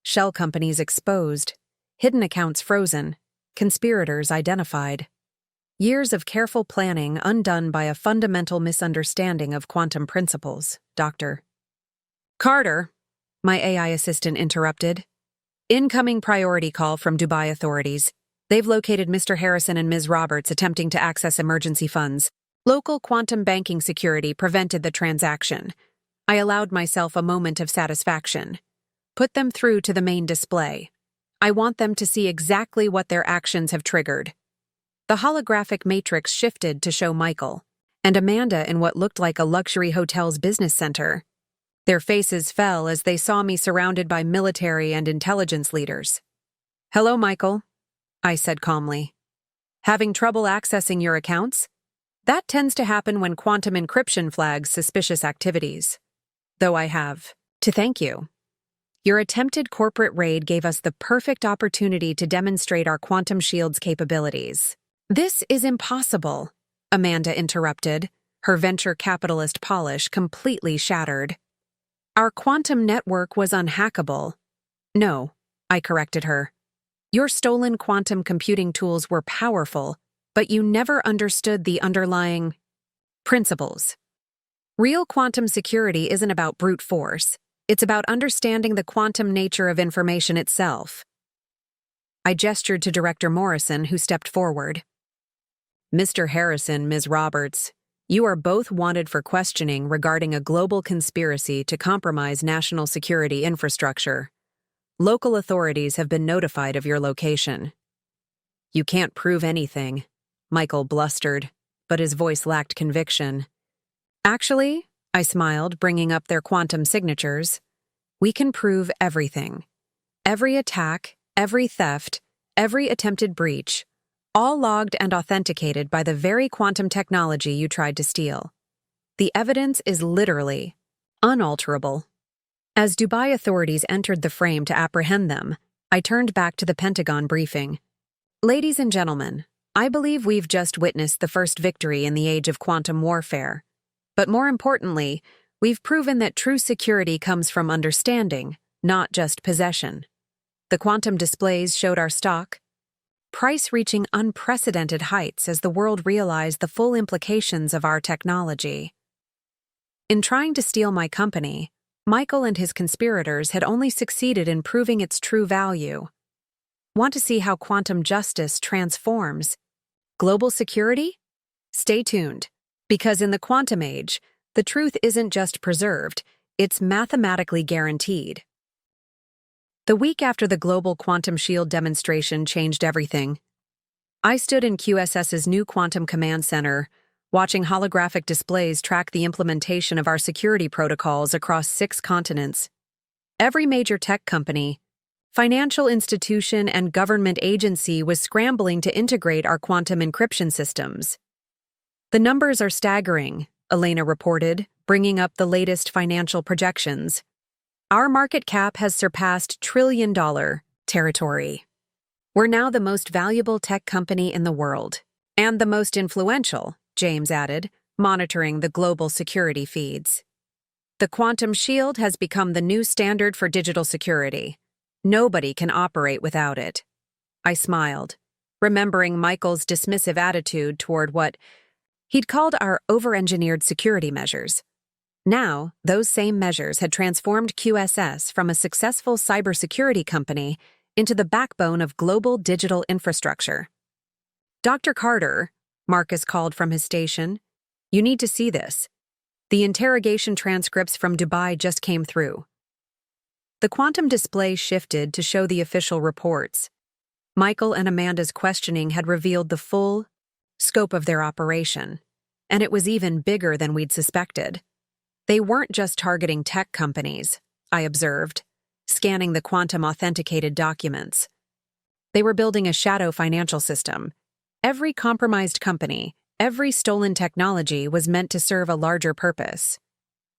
Shell companies exposed, hidden accounts frozen, conspirators identified. Years of careful planning undone by a fundamental misunderstanding of quantum principles, Dr. Carter, my AI assistant interrupted. "Incoming priority call from Dubai authorities. They've located Mr. Harrison and Ms. Roberts attempting to access emergency funds. Local quantum banking security prevented the transaction." I allowed myself a moment of satisfaction. "Put them through to the main display. I want them to see exactly what their actions have triggered." The holographic matrix shifted to show Michael and Amanda in what looked like a luxury hotel's business center. Their faces fell as they saw me surrounded by military and intelligence leaders. "Hello, Michael," I said calmly. "Having trouble accessing your accounts? That tends to happen when quantum encryption flags suspicious activities. Though I have to thank you. Your attempted corporate raid gave us the perfect opportunity to demonstrate our quantum shield's capabilities." "This is impossible," Amanda interrupted, her venture capitalist polish completely shattered. "Our quantum network was unhackable." "No," I corrected her. "Your stolen quantum computing tools were powerful, but you never understood the underlying principles. Real quantum security isn't about brute force. It's about understanding the quantum nature of information itself." I gestured to Director Morrison, who stepped forward. "Mr. Harrison, Ms. Roberts, you are both wanted for questioning regarding a global conspiracy to compromise national security infrastructure. Local authorities have been notified of your location." "You can't prove anything," Michael blustered, but his voice lacked conviction. "Actually," I smiled, bringing up their quantum signatures, "we can prove everything. Every attack, every theft, every attempted breach, all logged and authenticated by the very quantum technology you tried to steal. The evidence is literally unalterable." As Dubai authorities entered the frame to apprehend them, I turned back to the Pentagon briefing. "Ladies and gentlemen, I believe we've just witnessed the first victory in the age of quantum warfare. But more importantly, we've proven that true security comes from understanding, not just possession. The quantum displays showed our stock price reaching unprecedented heights as the world realized the full implications of our technology. In trying to steal my company, Michael and his conspirators had only succeeded in proving its true value. Want to see how quantum justice transforms global security? Stay tuned, because in the quantum age, the truth isn't just preserved, it's mathematically guaranteed. The week after the global quantum shield demonstration changed everything. I stood in QSS's new quantum command center, watching holographic displays track the implementation of our security protocols across 6 continents. Every major tech company, financial institution, and government agency was scrambling to integrate our quantum encryption systems. "The numbers are staggering," Elena reported, bringing up the latest financial projections. Our market cap has surpassed trillion-dollar territory. We're now the most valuable tech company in the world. And the most influential, James added, monitoring the global security feeds. The quantum shield has become the new standard for digital security. Nobody can operate without it. I smiled, remembering Michael's dismissive attitude toward what he'd called our over-engineered security measures. Now, those same measures had transformed QSS from a successful cybersecurity company into the backbone of global digital infrastructure. Dr. Carter, Marcus called from his station, you need to see this. The interrogation transcripts from Dubai just came through. The quantum display shifted to show the official reports. Michael and Amanda's questioning had revealed the full scope of their operation, and it was even bigger than we'd suspected. They weren't just targeting tech companies, I observed, scanning the quantum-authenticated documents. They were building a shadow financial system. Every compromised company, every stolen technology was meant to serve a larger purpose.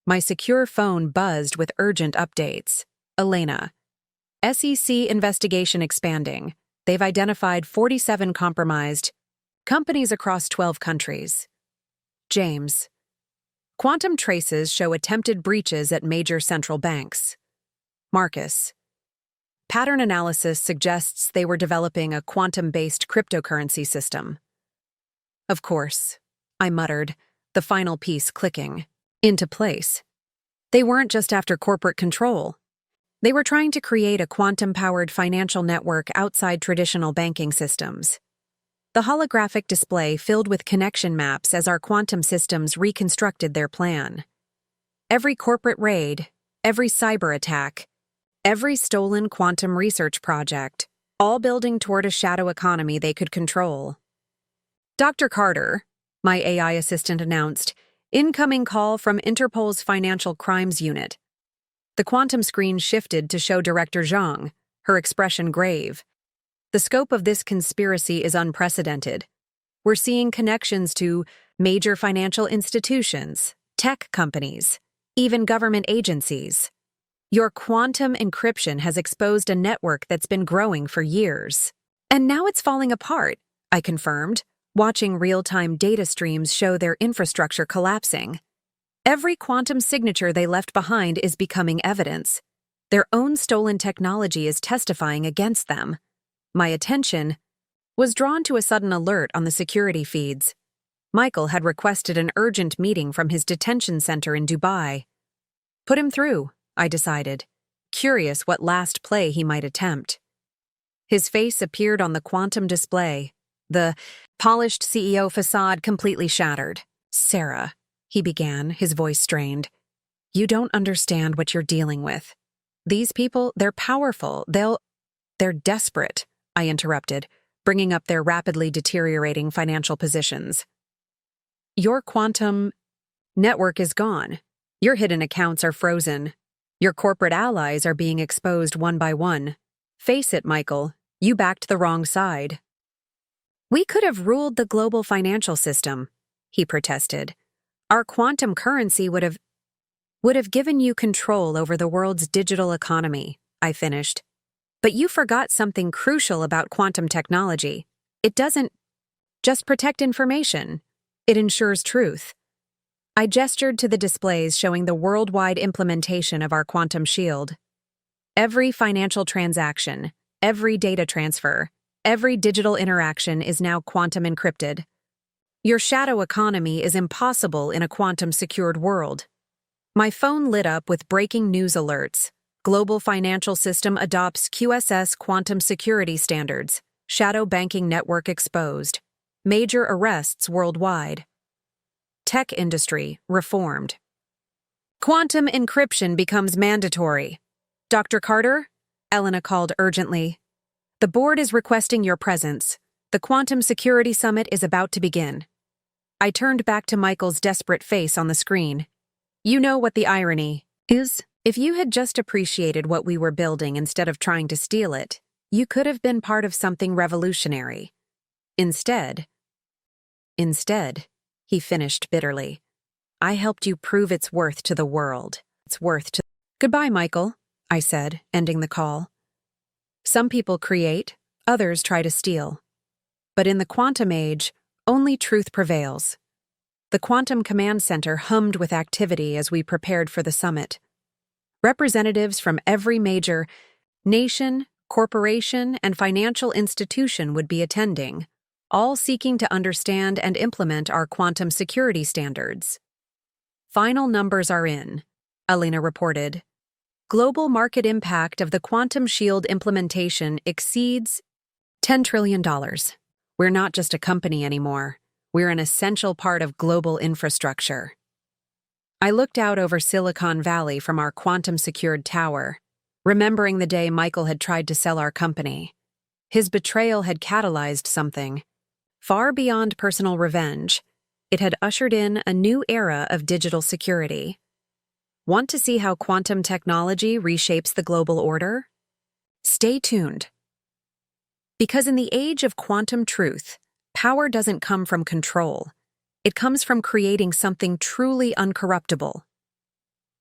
My secure phone buzzed with urgent updates. Elena. SEC investigation expanding. They've identified 47 compromised companies across 12 countries. James. Quantum traces show attempted breaches at major central banks. Marcus. Pattern analysis suggests they were developing a quantum-based cryptocurrency system. Of course, I muttered, the final piece clicking into place. They weren't just after corporate control. They were trying to create a quantum-powered financial network outside traditional banking systems. The holographic display filled with connection maps as our quantum systems reconstructed their plan. Every corporate raid, every cyber attack, every stolen quantum research project, all building toward a shadow economy they could control. Dr. Carter, my AI assistant announced, incoming call from Interpol's Financial Crimes Unit. The quantum screen shifted to show Director Zhang, her expression grave. The scope of this conspiracy is unprecedented. We're seeing connections to major financial institutions, tech companies, even government agencies. Your quantum encryption has exposed a network that's been growing for years. And now it's falling apart, I confirmed, watching real-time data streams show their infrastructure collapsing. Every quantum signature they left behind is becoming evidence. Their own stolen technology is testifying against them. My attention was drawn to a sudden alert on the security feeds. Michael had requested an urgent meeting from his detention center in Dubai. Put him through, I decided, curious what last play he might attempt. His face appeared on the quantum display, the polished CEO facade completely shattered. Sarah, he began, his voice strained. You don't understand what you're dealing with. These people, they're powerful. They're desperate, I interrupted, bringing up their rapidly deteriorating financial positions. Your quantum network is gone. Your hidden accounts are frozen. Your corporate allies are being exposed one by one. Face it, Michael, you backed the wrong side. We could have ruled the global financial system, he protested. Our quantum currency would have given you control over the world's digital economy, I finished. But you forgot something crucial about quantum technology. It doesn't just protect information. It ensures truth. I gestured to the displays showing the worldwide implementation of our quantum shield. Every financial transaction, every data transfer, every digital interaction is now quantum encrypted. Your shadow economy is impossible in a quantum-secured world. My phone lit up with breaking news alerts. Global financial system adopts QSS quantum security standards. Shadow banking network exposed. Major arrests worldwide. Tech industry reformed. Quantum encryption becomes mandatory. Dr. Carter? Elena called urgently. The board is requesting your presence. The Quantum Security Summit is about to begin. I turned back to Michael's desperate face on the screen. You know what the irony is? If you had just appreciated what we were building instead of trying to steal it, you could have been part of something revolutionary. Instead, he finished bitterly, I helped you prove its worth to the world. Goodbye, Michael. I said, ending the call. Some people create, others try to steal. But in the quantum age, only truth prevails. The Quantum Command Center hummed with activity as we prepared for the summit. Representatives from every major nation, corporation, and financial institution would be attending, all seeking to understand and implement our quantum security standards. Final numbers are in, Alina reported. Global market impact of the quantum shield implementation exceeds $10 trillion. We're not just a company anymore. We're an essential part of global infrastructure. I looked out over Silicon Valley from our quantum-secured tower, remembering the day Michael had tried to sell our company. His betrayal had catalyzed something. Far beyond personal revenge, it had ushered in a new era of digital security. Want to see how quantum technology reshapes the global order? Stay tuned. Because in the age of quantum truth, power doesn't come from control. It comes from creating something truly uncorruptible.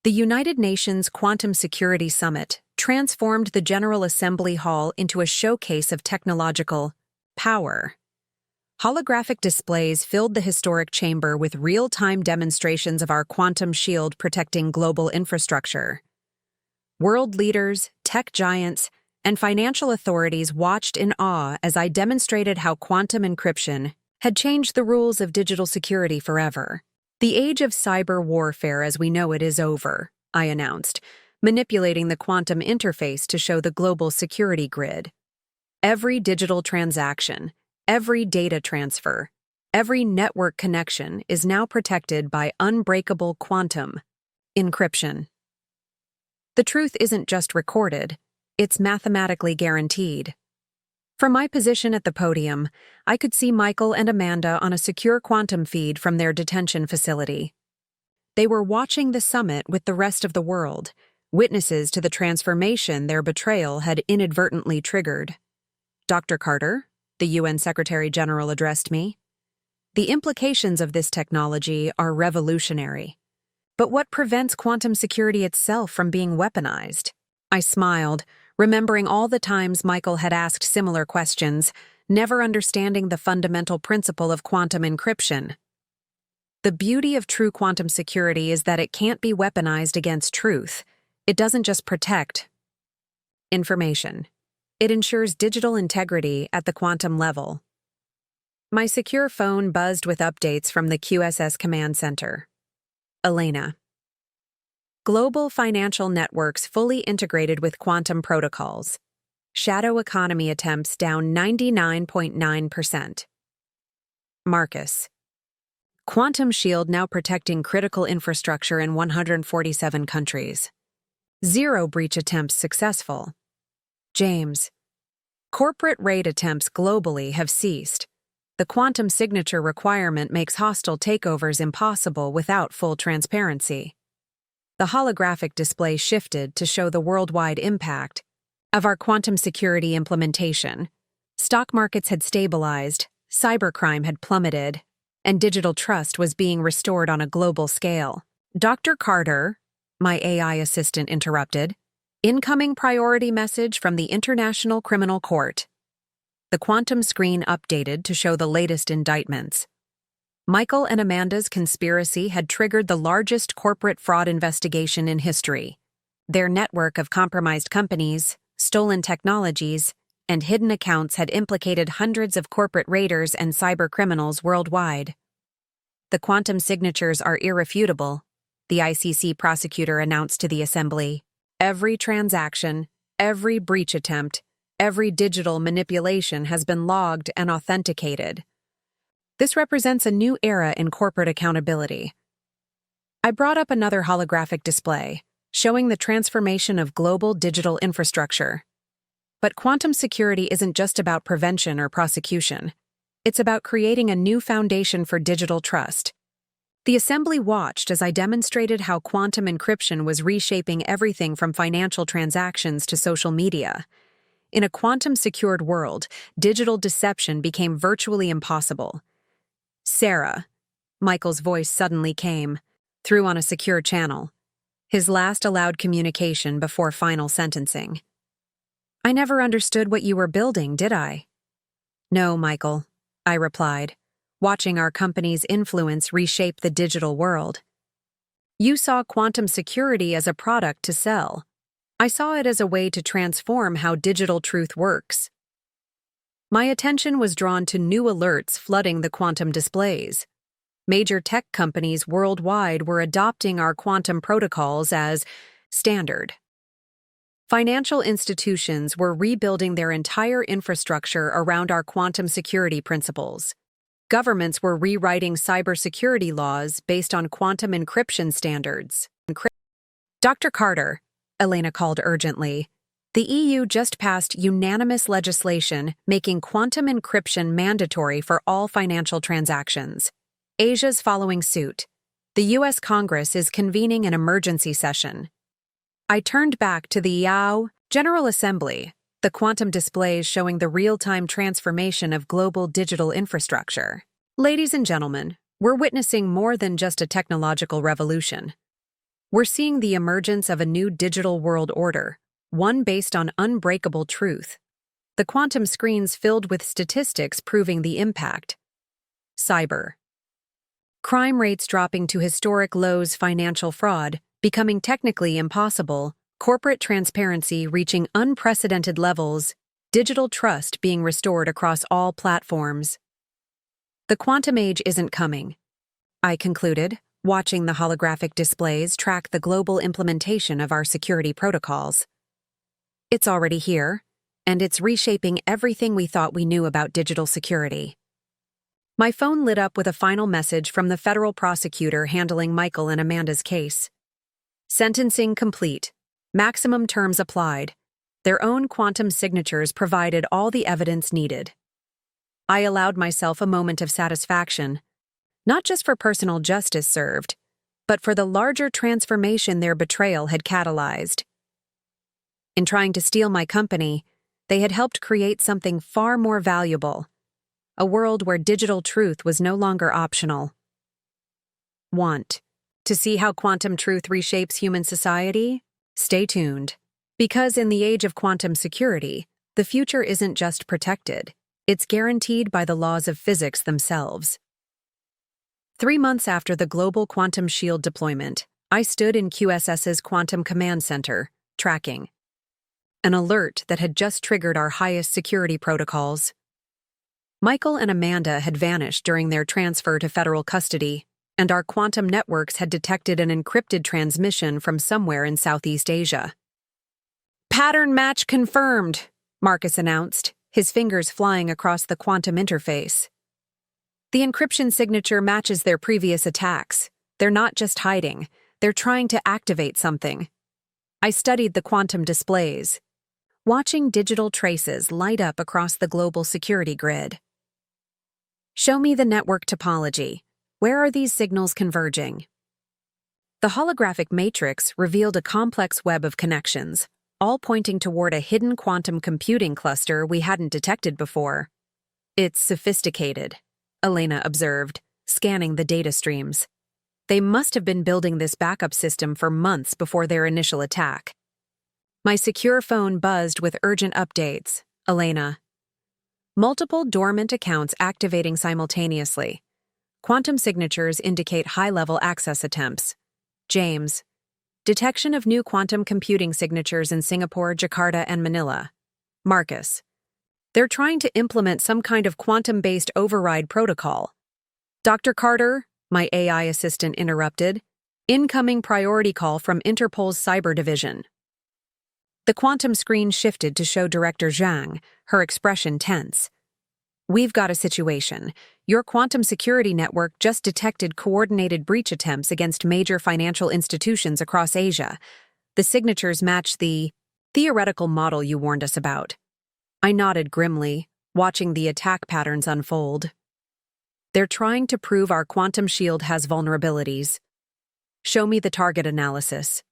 The United Nations Quantum Security Summit transformed the General Assembly Hall into a showcase of technological power. Holographic displays filled the historic chamber with real-time demonstrations of our quantum shield protecting global infrastructure. World leaders, tech giants, and financial authorities watched in awe as I demonstrated how quantum encryption had changed the rules of digital security forever. The age of cyber warfare as we know it is over, I announced, manipulating the quantum interface to show the global security grid. Every digital transaction, every data transfer, every network connection is now protected by unbreakable quantum encryption. The truth isn't just recorded, it's mathematically guaranteed. From my position at the podium, I could see Michael and Amanda on a secure quantum feed from their detention facility. They were watching the summit with the rest of the world, witnesses to the transformation their betrayal had inadvertently triggered. Dr. Carter, the UN Secretary General addressed me. The implications of this technology are revolutionary. But what prevents quantum security itself from being weaponized? I smiled, remembering all the times Michael had asked similar questions, never understanding the fundamental principle of quantum encryption. The beauty of true quantum security is that it can't be weaponized against truth. It doesn't just protect information. It ensures digital integrity at the quantum level. My secure phone buzzed with updates from the QSS Command Center. Elena. Global financial networks fully integrated with quantum protocols. Shadow economy attempts down 99.9%. Marcus. Quantum shield now protecting critical infrastructure in 147 countries. 0 breach attempts successful. James. Corporate raid attempts globally have ceased. The quantum signature requirement makes hostile takeovers impossible without full transparency. The holographic display shifted to show the worldwide impact of our quantum security implementation. Stock markets had stabilized, cybercrime had plummeted, and digital trust was being restored on a global scale. Dr. Carter, my AI assistant interrupted. Incoming priority message from the International Criminal Court. The quantum screen updated to show the latest indictments. Michael and Amanda's conspiracy had triggered the largest corporate fraud investigation in history. Their network of compromised companies, stolen technologies, and hidden accounts had implicated hundreds of corporate raiders and cybercriminals worldwide. The quantum signatures are irrefutable, the ICC prosecutor announced to the Assembly. Every transaction, every breach attempt, every digital manipulation has been logged and authenticated. This represents a new era in corporate accountability. I brought up another holographic display, showing the transformation of global digital infrastructure. But quantum security isn't just about prevention or prosecution. It's about creating a new foundation for digital trust. The Assembly watched as I demonstrated how quantum encryption was reshaping everything from financial transactions to social media. In a quantum-secured world, digital deception became virtually impossible. Sarah, Michael's voice suddenly came, through on a secure channel. his last allowed communication before final sentencing. "I never understood what you were building, did I?" "No, Michael," I replied, watching our company's influence reshape the digital world. "You saw quantum security as a product to sell. I saw it as a way to transform how digital truth works." My attention was drawn to new alerts flooding the quantum displays. Major tech companies worldwide were adopting our quantum protocols as standard. Financial institutions were rebuilding their entire infrastructure around our quantum security principles. Governments were rewriting cybersecurity laws based on quantum encryption standards. "Dr. Carter," Elena called urgently, "the EU just passed unanimous legislation making quantum encryption mandatory for all financial transactions. Asia's following suit. The U.S. Congress is convening an emergency session." I turned back to the General Assembly, the quantum displays showing the real-time transformation of global digital infrastructure. Ladies and gentlemen, we're witnessing more than just a technological revolution. We're seeing the emergence of a new digital world order, one based on unbreakable truth. The quantum screens filled with statistics proving the impact. Cyber. Crime rates dropping to historic lows, financial fraud becoming technically impossible, corporate transparency reaching unprecedented levels, digital trust being restored across all platforms. The quantum age isn't coming, I concluded, watching the holographic displays track the global implementation of our security protocols. It's already here, and it's reshaping everything we thought we knew about digital security. My phone lit up with a final message from the federal prosecutor handling Michael and Amanda's case. Sentencing complete. Maximum terms applied. Their own quantum signatures provided all the evidence needed. I allowed myself a moment of satisfaction, not just for personal justice served, but for the larger transformation their betrayal had catalyzed. In trying to steal my company, they had helped create something far more valuable. A world where digital truth was no longer optional. Want to see how quantum truth reshapes human society? Stay tuned. Because in the age of quantum security, the future isn't just protected, it's guaranteed by the laws of physics themselves. 3 months after the global quantum shield deployment, I stood in QSS's Quantum Command Center, tracking an alert that had just triggered our highest security protocols. Michael and Amanda had vanished during their transfer to federal custody, and our quantum networks had detected an encrypted transmission from somewhere in Southeast Asia. "Pattern match confirmed," Marcus announced, his fingers flying across the quantum interface. "The encryption signature matches their previous attacks. They're not just hiding, they're trying to activate something." I studied the quantum displays, watching digital traces light up across the global security grid. "Show me the network topology. Where are these signals converging?" The holographic matrix revealed a complex web of connections, all pointing toward a hidden quantum computing cluster we hadn't detected before. "It's sophisticated," Elena observed, scanning the data streams. "They must have been building this backup system for months before their initial attack." My secure phone buzzed with urgent updates. Elena. Multiple dormant accounts activating simultaneously. Quantum signatures indicate high-level access attempts. James. Detection of new quantum computing signatures in Singapore, Jakarta, and Manila. Marcus. They're trying to implement some kind of quantum-based override protocol. "Dr. Carter," my AI assistant interrupted. "Incoming priority call from Interpol's Cyber Division." The quantum screen shifted to show Director Zhang, her expression tense. "We've got a situation. Your quantum security network just detected coordinated breach attempts against major financial institutions across Asia. The signatures match the theoretical model you warned us about." I nodded grimly, watching the attack patterns unfold. "They're trying to prove our quantum shield has vulnerabilities. Show me the target analysis."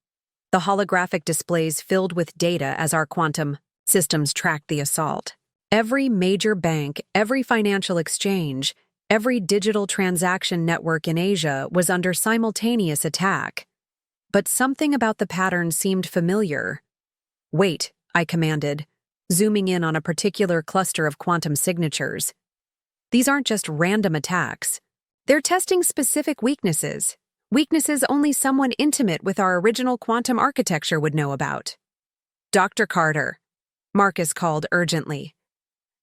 The holographic displays filled with data as our quantum systems tracked the assault. Every major bank, every financial exchange, every digital transaction network in Asia was under simultaneous attack. but something about the pattern seemed familiar. "Wait," I commanded, zooming in on a particular cluster of quantum signatures. "These aren't just random attacks. They're testing specific weaknesses. Weaknesses only someone intimate with our original quantum architecture would know about." "Dr. Carter," Marcus called urgently.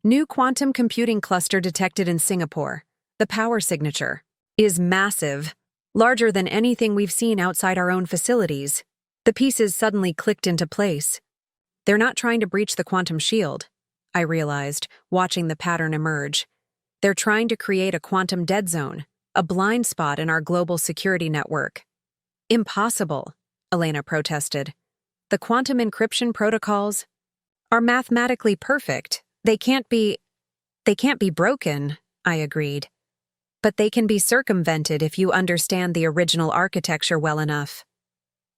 "New quantum computing cluster detected in Singapore. The power signature is massive, larger than anything we've seen outside our own facilities." The pieces suddenly clicked into place. "They're not trying to breach the quantum shield," I realized, watching the pattern emerge. "They're trying to create a quantum dead zone, a blind spot in our global security network." "Impossible," Elena protested. "The quantum encryption protocols are mathematically perfect. They can't be broken," I agreed. "But they can be circumvented if you understand the original architecture well enough.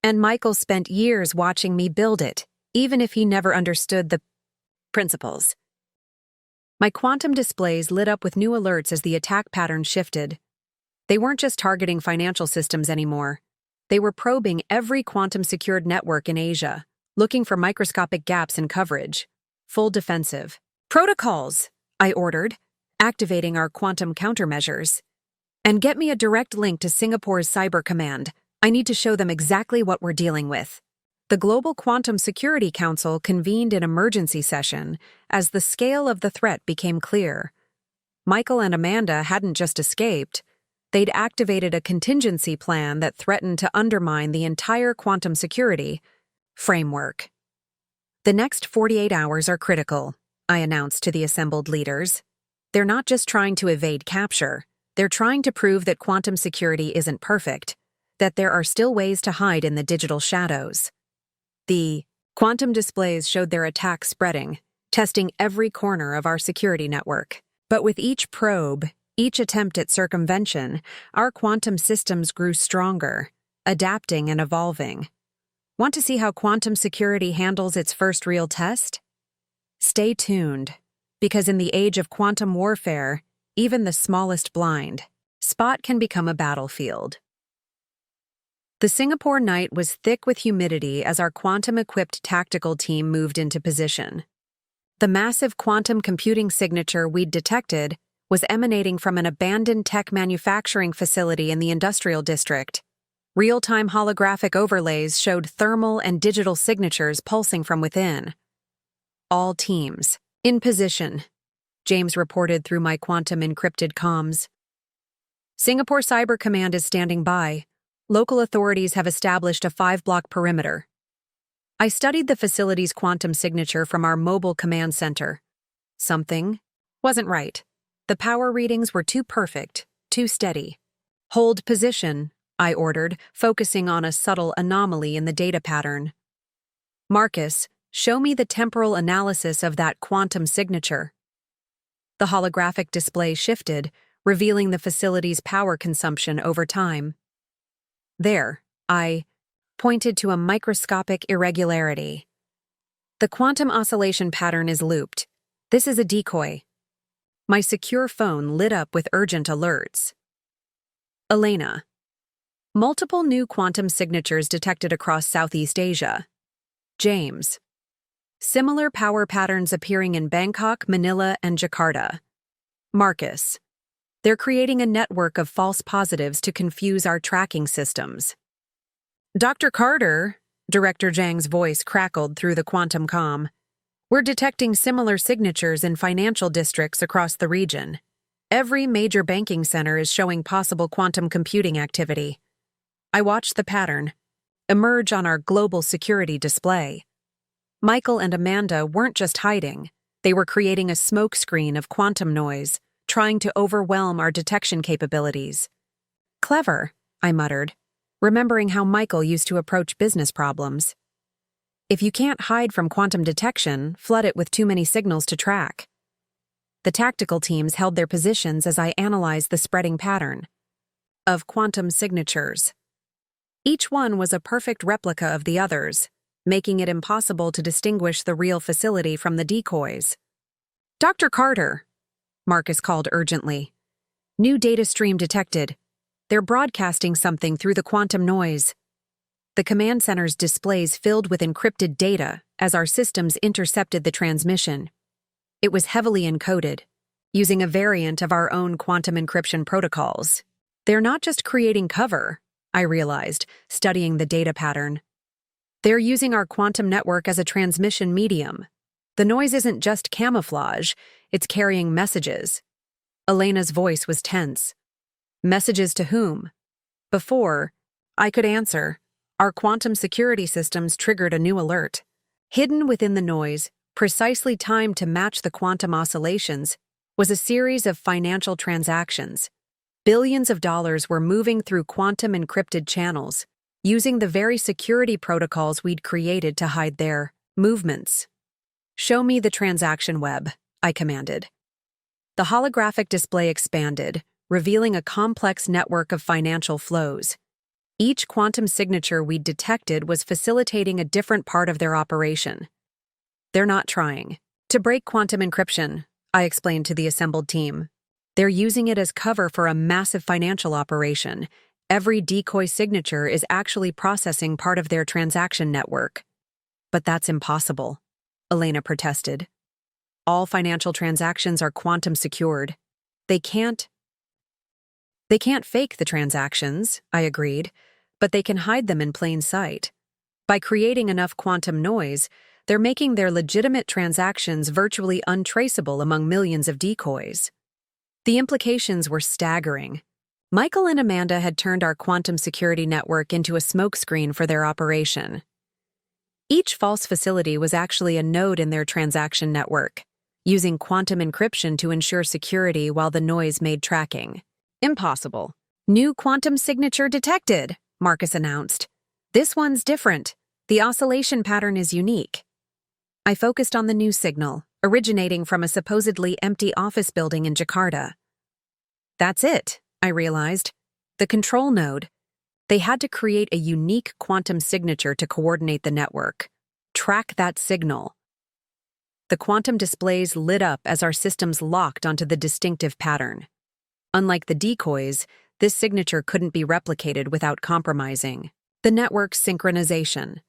And Michael spent years watching me build it, even if he never understood the principles." My quantum displays lit up with new alerts as the attack pattern shifted. They weren't just targeting financial systems anymore. They were probing every quantum-secured network in Asia, looking for microscopic gaps in coverage. Full defensive. "Protocols," I ordered, activating our quantum countermeasures. "And get me a direct link to Singapore's cyber command. I need to show them exactly what we're dealing with." The Global Quantum Security Council convened an emergency session as the scale of the threat became clear. Michael and Amanda hadn't just escaped. They'd activated a contingency plan that threatened to undermine the entire quantum security framework. "The next 48 hours are critical," I announced to the assembled leaders. "They're not just trying to evade capture. They're trying to prove that quantum security isn't perfect, that there are still ways to hide in the digital shadows." The quantum displays showed their attack spreading, testing every corner of our security network. But with each probe, each attempt at circumvention, our quantum systems grew stronger, adapting and evolving. Want to see how quantum security handles its first real test? Stay tuned, because in the age of quantum warfare, even the smallest blind spot can become a battlefield. The Singapore night was thick with humidity as our quantum-equipped tactical team moved into position. The massive quantum computing signature we'd detected was emanating from an abandoned tech manufacturing facility in the industrial district. Real-time holographic overlays showed thermal and digital signatures pulsing from within. "All teams, in position," James reported through my quantum-encrypted comms. "Singapore Cyber Command is standing by. Local authorities have established a 5-block perimeter." I studied the facility's quantum signature from our mobile command center. Something wasn't right. The power readings were too perfect, too steady. "Hold position," I ordered, focusing on a subtle anomaly in the data pattern. "Marcus, show me the temporal analysis of that quantum signature." The holographic display shifted, revealing the facility's power consumption over time. "There," I pointed to a microscopic irregularity. "The quantum oscillation pattern is looped. This is a decoy." My secure phone lit up with urgent alerts. "Elena, multiple new quantum signatures detected across Southeast Asia." James, similar power patterns appearing in Bangkok, Manila, and Jakarta. Marcus, they're creating a network of false positives to confuse our tracking systems. "Dr. Carter," Director Zhang's voice crackled through the quantum comm, "we're detecting similar signatures in financial districts across the region. Every major banking center is showing possible quantum computing activity." I watched the pattern emerge on our global security display. Michael and Amanda weren't just hiding, they were creating a smokescreen of quantum noise, trying to overwhelm our detection capabilities. "Clever," I muttered, remembering how Michael used to approach business problems. If you can't hide from quantum detection, flood it with too many signals to track. The tactical teams held their positions as I analyzed the spreading pattern of quantum signatures. Each one was a perfect replica of the others, making it impossible to distinguish the real facility from the decoys. "Dr. Carter," Marcus called urgently. "New data stream detected. They're broadcasting something through the quantum noise." The command center's displays filled with encrypted data as our systems intercepted the transmission. It was heavily encoded, using a variant of our own quantum encryption protocols. They're not just creating cover, I realized, studying the data pattern. They're using our quantum network as a transmission medium. The noise isn't just camouflage, it's carrying messages. Elena's voice was tense. Messages to whom? Before I could answer, our quantum security systems triggered a new alert. Hidden within the noise, precisely timed to match the quantum oscillations, was a series of financial transactions. Billions of dollars were moving through quantum encrypted channels, using the very security protocols we'd created to hide their movements. "Show me the transaction web," I commanded. The holographic display expanded, revealing a complex network of financial flows. Each quantum signature we'd detected was facilitating a different part of their operation. "They're not trying to break quantum encryption," I explained to the assembled team. "They're using it as cover for a massive financial operation. Every decoy signature is actually processing part of their transaction network." "But that's impossible," Elena protested. "All financial transactions are quantum secured. They can't fake the transactions," I agreed, "but they can hide them in plain sight. By creating enough quantum noise, they're making their legitimate transactions virtually untraceable among millions of decoys." The implications were staggering. Michael and Amanda had turned our quantum security network into a smokescreen for their operation. Each false facility was actually a node in their transaction network, using quantum encryption to ensure security while the noise made tracking. "Impossible. New quantum signature detected," Marcus announced. "This one's different. The oscillation pattern is unique." I focused on the new signal, originating from a supposedly empty office building in Jakarta. "That's it," I realized. "The control node." They had to create a unique quantum signature to coordinate the network. Track that signal. The quantum displays lit up as our systems locked onto the distinctive pattern. Unlike the decoys, this signature couldn't be replicated without compromising the network's synchronization.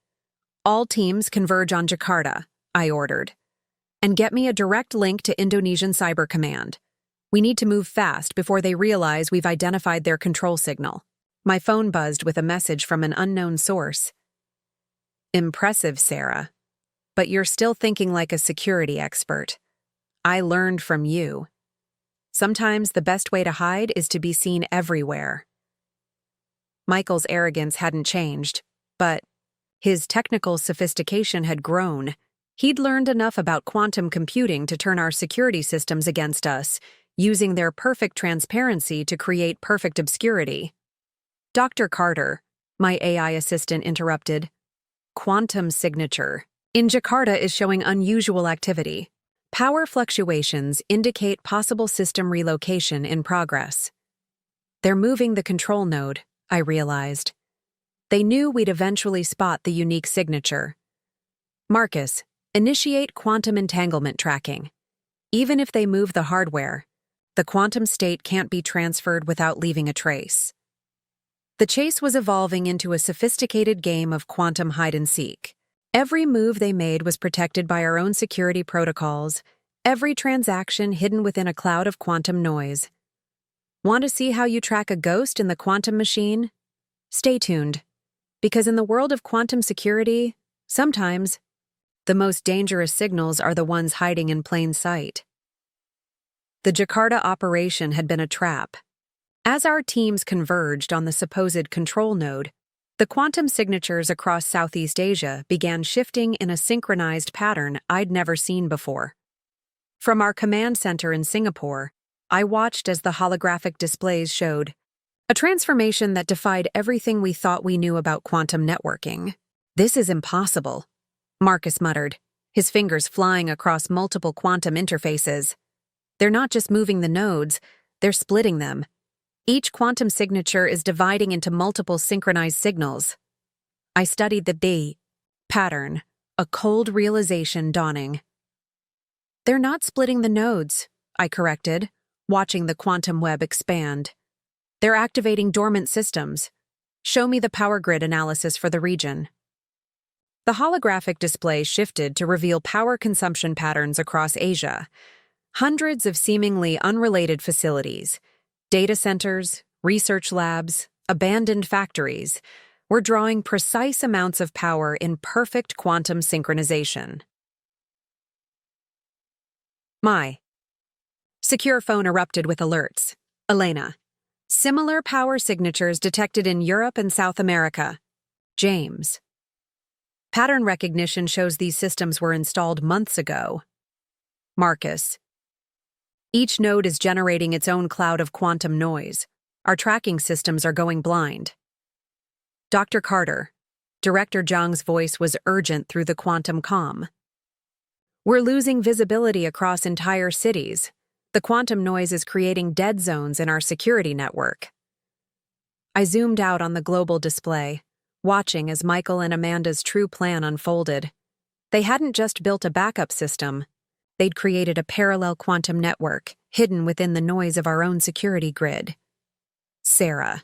"All teams converge on Jakarta," I ordered. "And get me a direct link to Indonesian Cyber Command. We need to move fast before they realize we've identified their control signal." My phone buzzed with a message from an unknown source. "Impressive, Sarah. But you're still thinking like a security expert. I learned from you. Sometimes the best way to hide is to be seen everywhere." Michael's arrogance hadn't changed, but his technical sophistication had grown. He'd learned enough about quantum computing to turn our security systems against us, using their perfect transparency to create perfect obscurity. "Dr. Carter," my AI assistant interrupted. "Quantum signature in Jakarta is showing unusual activity. Power fluctuations indicate possible system relocation in progress." They're moving the control node, I realized. They knew we'd eventually spot the unique signature. "Marcus, initiate quantum entanglement tracking. Even if they move the hardware, the quantum state can't be transferred without leaving a trace." The chase was evolving into a sophisticated game of quantum hide-and-seek. Every move they made was protected by our own security protocols, every transaction hidden within a cloud of quantum noise. Want to see how you track a ghost in the quantum machine? Stay tuned, because in the world of quantum security, sometimes the most dangerous signals are the ones hiding in plain sight. The Jakarta operation had been a trap. As our teams converged on the supposed control node, the quantum signatures across Southeast Asia began shifting in a synchronized pattern I'd never seen before. From our command center in Singapore, I watched as the holographic displays showed a transformation that defied everything we thought we knew about quantum networking. "This is impossible," Marcus muttered, his fingers flying across multiple quantum interfaces. "They're not just moving the nodes, they're splitting them. Each quantum signature is dividing into multiple synchronized signals." I studied the D pattern, a cold realization dawning. "They're not splitting the nodes," I corrected, watching the quantum web expand. "They're activating dormant systems. Show me the power grid analysis for the region. The holographic display shifted to reveal power consumption patterns across Asia. Hundreds of seemingly unrelated facilities, data centers, research labs, abandoned factories, were drawing precise amounts of power in perfect quantum synchronization. My secure phone erupted with alerts. Elena. Similar power signatures detected in Europe and South America. James. Pattern recognition shows these systems were installed months ago. Marcus. Each node is generating its own cloud of quantum noise. Our tracking systems are going blind. Dr. Carter. Director Zhang's voice was urgent through the quantum comm. We're losing visibility across entire cities. The quantum noise is creating dead zones in our security network. I zoomed out on the global display, watching as Michael and Amanda's true plan unfolded. They hadn't just built a backup system. They'd created a parallel quantum network, hidden within the noise of our own security grid. Sarah.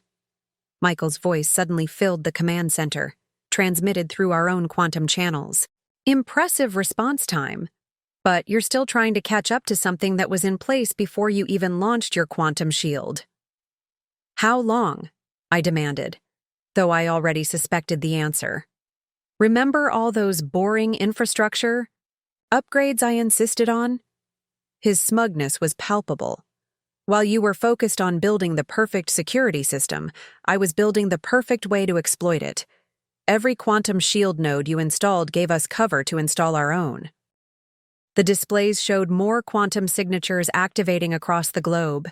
Michael's voice suddenly filled the command center, transmitted through our own quantum channels. Impressive response time. But you're still trying to catch up to something that was in place before you even launched your quantum shield. How long? I demanded, though I already suspected the answer. Remember all those boring infrastructure upgrades I insisted on? His smugness was palpable. While you were focused on building the perfect security system, I was building the perfect way to exploit it. Every quantum shield node you installed gave us cover to install our own. The displays showed more quantum signatures activating across the globe.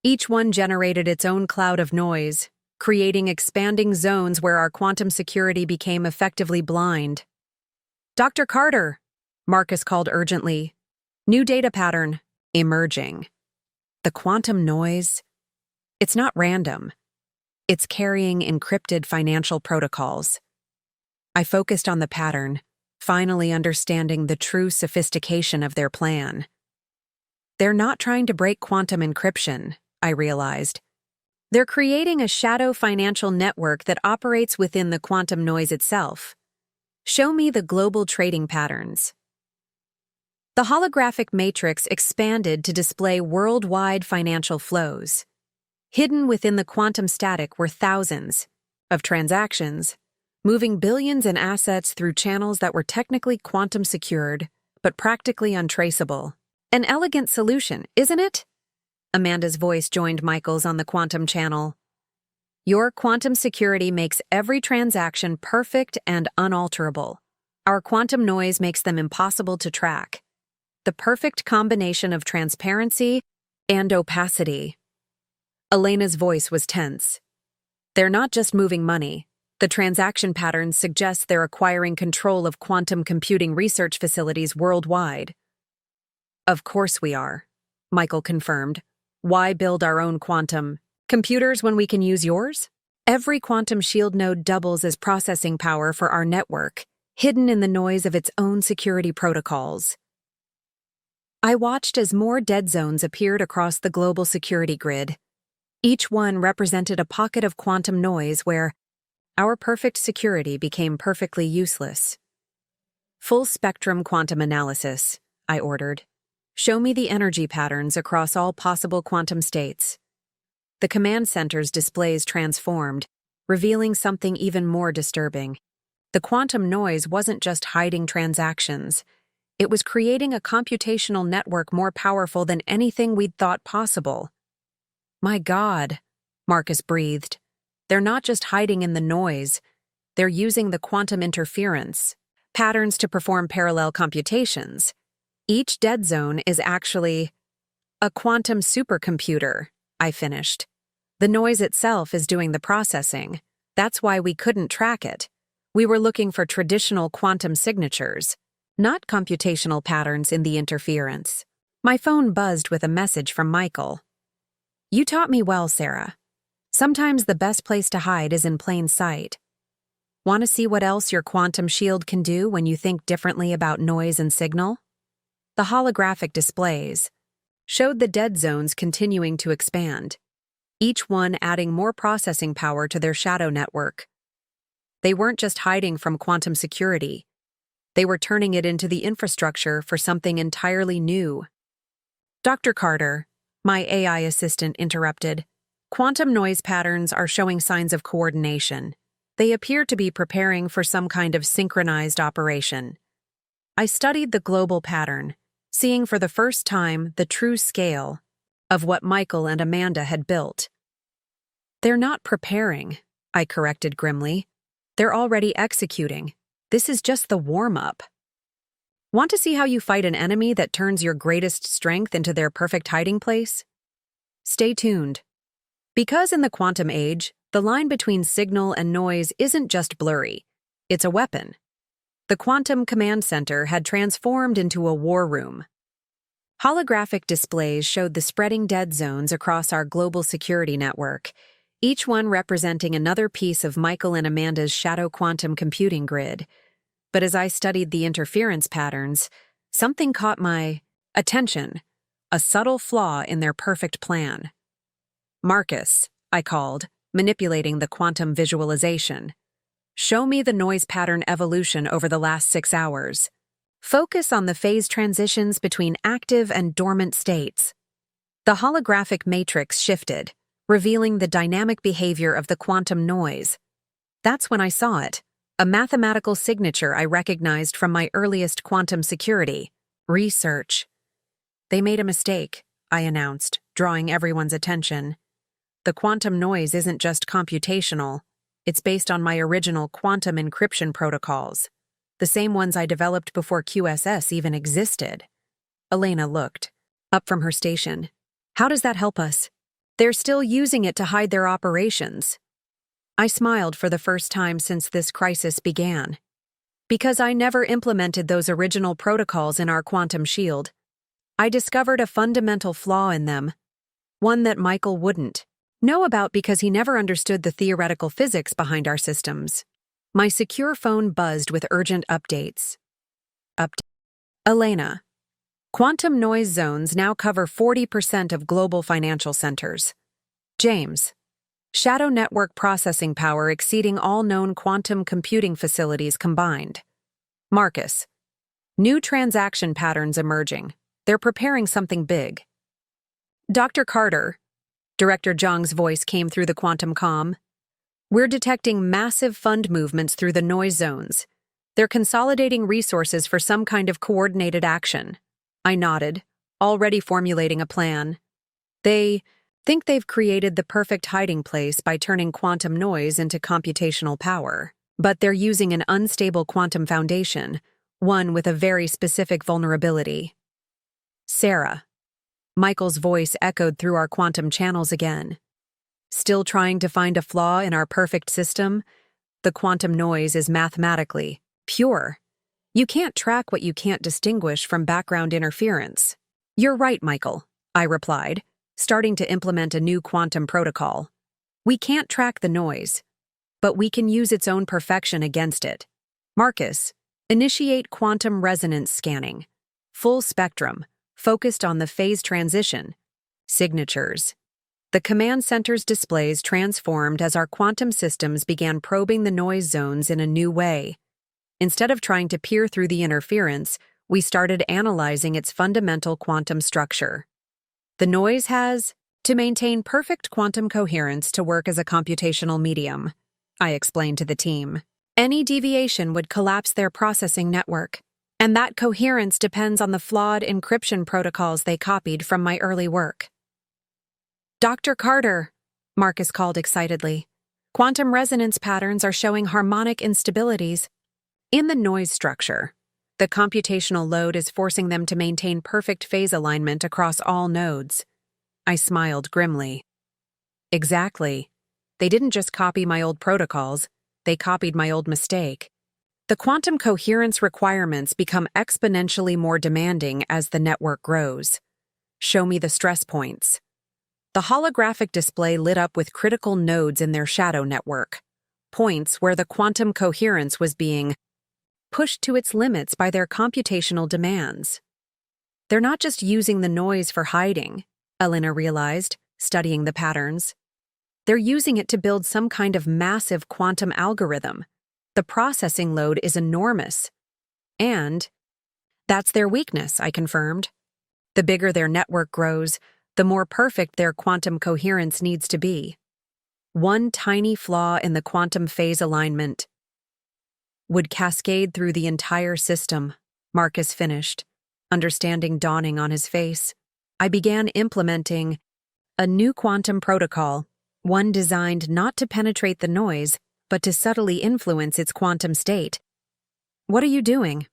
Each one generated its own cloud of noise, creating expanding zones where our quantum security became effectively blind. Dr. Carter, Marcus called urgently. New data pattern, emerging. The quantum noise, it's not random. It's carrying encrypted financial protocols. I focused on the pattern, finally understanding the true sophistication of their plan. They're not trying to break quantum encryption, I realized. They're creating a shadow financial network that operates within the quantum noise itself. Show me the global trading patterns. The holographic matrix expanded to display worldwide financial flows. Hidden within the quantum static were thousands of transactions, moving billions in assets through channels that were technically quantum secured, but practically untraceable. An elegant solution, isn't it? Amanda's voice joined Michael's on the quantum channel. Your quantum security makes every transaction perfect and unalterable. Our quantum noise makes them impossible to track. The perfect combination of transparency and opacity. Elena's voice was tense. They're not just moving money. The transaction patterns suggest they're acquiring control of quantum computing research facilities worldwide. Of course we are, Michael confirmed. Why build our own quantum computers when we can use yours? Every quantum shield node doubles as processing power for our network, hidden in the noise of its own security protocols. I watched as more dead zones appeared across the global security grid. Each one represented a pocket of quantum noise where our perfect security became perfectly useless. Full-spectrum quantum analysis, I ordered. Show me the energy patterns across all possible quantum states. The command center's displays transformed, revealing something even more disturbing. The quantum noise wasn't just hiding transactions. It was creating a computational network more powerful than anything we'd thought possible. My God, Marcus breathed. They're not just hiding in the noise. They're using the quantum interference patterns to perform parallel computations. Each dead zone is actually a quantum supercomputer, I finished. The noise itself is doing the processing. That's why we couldn't track it. We were looking for traditional quantum signatures, not computational patterns in the interference. My phone buzzed with a message from Michael. You taught me well, Sarah. Sometimes the best place to hide is in plain sight. Want to see what else your quantum shield can do when you think differently about noise and signal? The holographic displays showed the dead zones continuing to expand. each one adding more processing power to their shadow network. They weren't just hiding from quantum security. They were turning it into the infrastructure for something entirely new. Dr. Carter, my AI assistant interrupted. Quantum noise patterns are showing signs of coordination. They appear to be preparing for some kind of synchronized operation. I studied the global pattern, seeing for the first time the true scale of what Michael and Amanda had built. They're not preparing, I corrected grimly. They're already executing. This is just the warm-up. Want to see how you fight an enemy that turns your greatest strength into their perfect hiding place? Stay tuned. Because in the quantum age, the line between signal and noise isn't just blurry, it's a weapon. The quantum command center had transformed into a war room. Holographic displays showed the spreading dead zones across our global security network, each one representing another piece of Michael and Amanda's shadow quantum computing grid. But as I studied the interference patterns, something caught my attention, a subtle flaw in their perfect plan. Marcus, I called, manipulating the quantum visualization. Show me the noise pattern evolution over the last 6 hours. Focus on the phase transitions between active and dormant states. The holographic matrix shifted, revealing the dynamic behavior of the quantum noise. That's when I saw it, a mathematical signature I recognized from my earliest quantum security research. They made a mistake, I announced, drawing everyone's attention. The quantum noise isn't just computational, it's based on my original quantum encryption protocols, the same ones I developed before QSS even existed. Elena looked up from her station. How does that help us? They're still using it to hide their operations. I smiled for the first time since this crisis began. Because I never implemented those original protocols in our quantum shield, I discovered a fundamental flaw in them, one that Michael wouldn't know about because he never understood the theoretical physics behind our systems. My secure phone buzzed with urgent updates. Elena. Quantum noise zones now cover 40% of global financial centers. James. Shadow network processing power exceeding all known quantum computing facilities combined. Marcus. New transaction patterns emerging. They're preparing something big. Dr. Carter. Director Zhang's voice came through the quantum comm. We're detecting massive fund movements through the noise zones. They're consolidating resources for some kind of coordinated action. I nodded, already formulating a plan. They think they've created the perfect hiding place by turning quantum noise into computational power. But they're using an unstable quantum foundation, one with a very specific vulnerability. Sarah. Michael's voice echoed through our quantum channels again. Still trying to find a flaw in our perfect system? The quantum noise is mathematically pure. You can't track what you can't distinguish from background interference. You're right, Michael, I replied, starting to implement a new quantum protocol. We can't track the noise, but we can use its own perfection against it. Marcus, initiate quantum resonance scanning. Full spectrum, focused on the phase transition. Signatures. The command center's displays transformed as our quantum systems began probing the noise zones in a new way. Instead of trying to peer through the interference, we started analyzing its fundamental quantum structure. The noise has to maintain perfect quantum coherence to work as a computational medium, I explained to the team. Any deviation would collapse their processing network, and that coherence depends on the flawed encryption protocols they copied from my early work. Dr. Carter, Marcus called excitedly. Quantum resonance patterns are showing harmonic instabilities in the noise structure. The computational load is forcing them to maintain perfect phase alignment across all nodes. I smiled grimly. Exactly. They didn't just copy my old protocols, they copied my old mistake. The quantum coherence requirements become exponentially more demanding as the network grows. Show me the stress points. The holographic display lit up with critical nodes in their shadow network, points where the quantum coherence was being pushed to its limits by their computational demands. They're not just using the noise for hiding, Elena realized, studying the patterns. They're using it to build some kind of massive quantum algorithm. The processing load is enormous. And that's their weakness, I confirmed. The bigger their network grows, the more perfect their quantum coherence needs to be. One tiny flaw in the quantum phase alignment would cascade through the entire system, Marcus finished, understanding dawning on his face. I began implementing a new quantum protocol, one designed not to penetrate the noise, but to subtly influence its quantum state. What are you doing?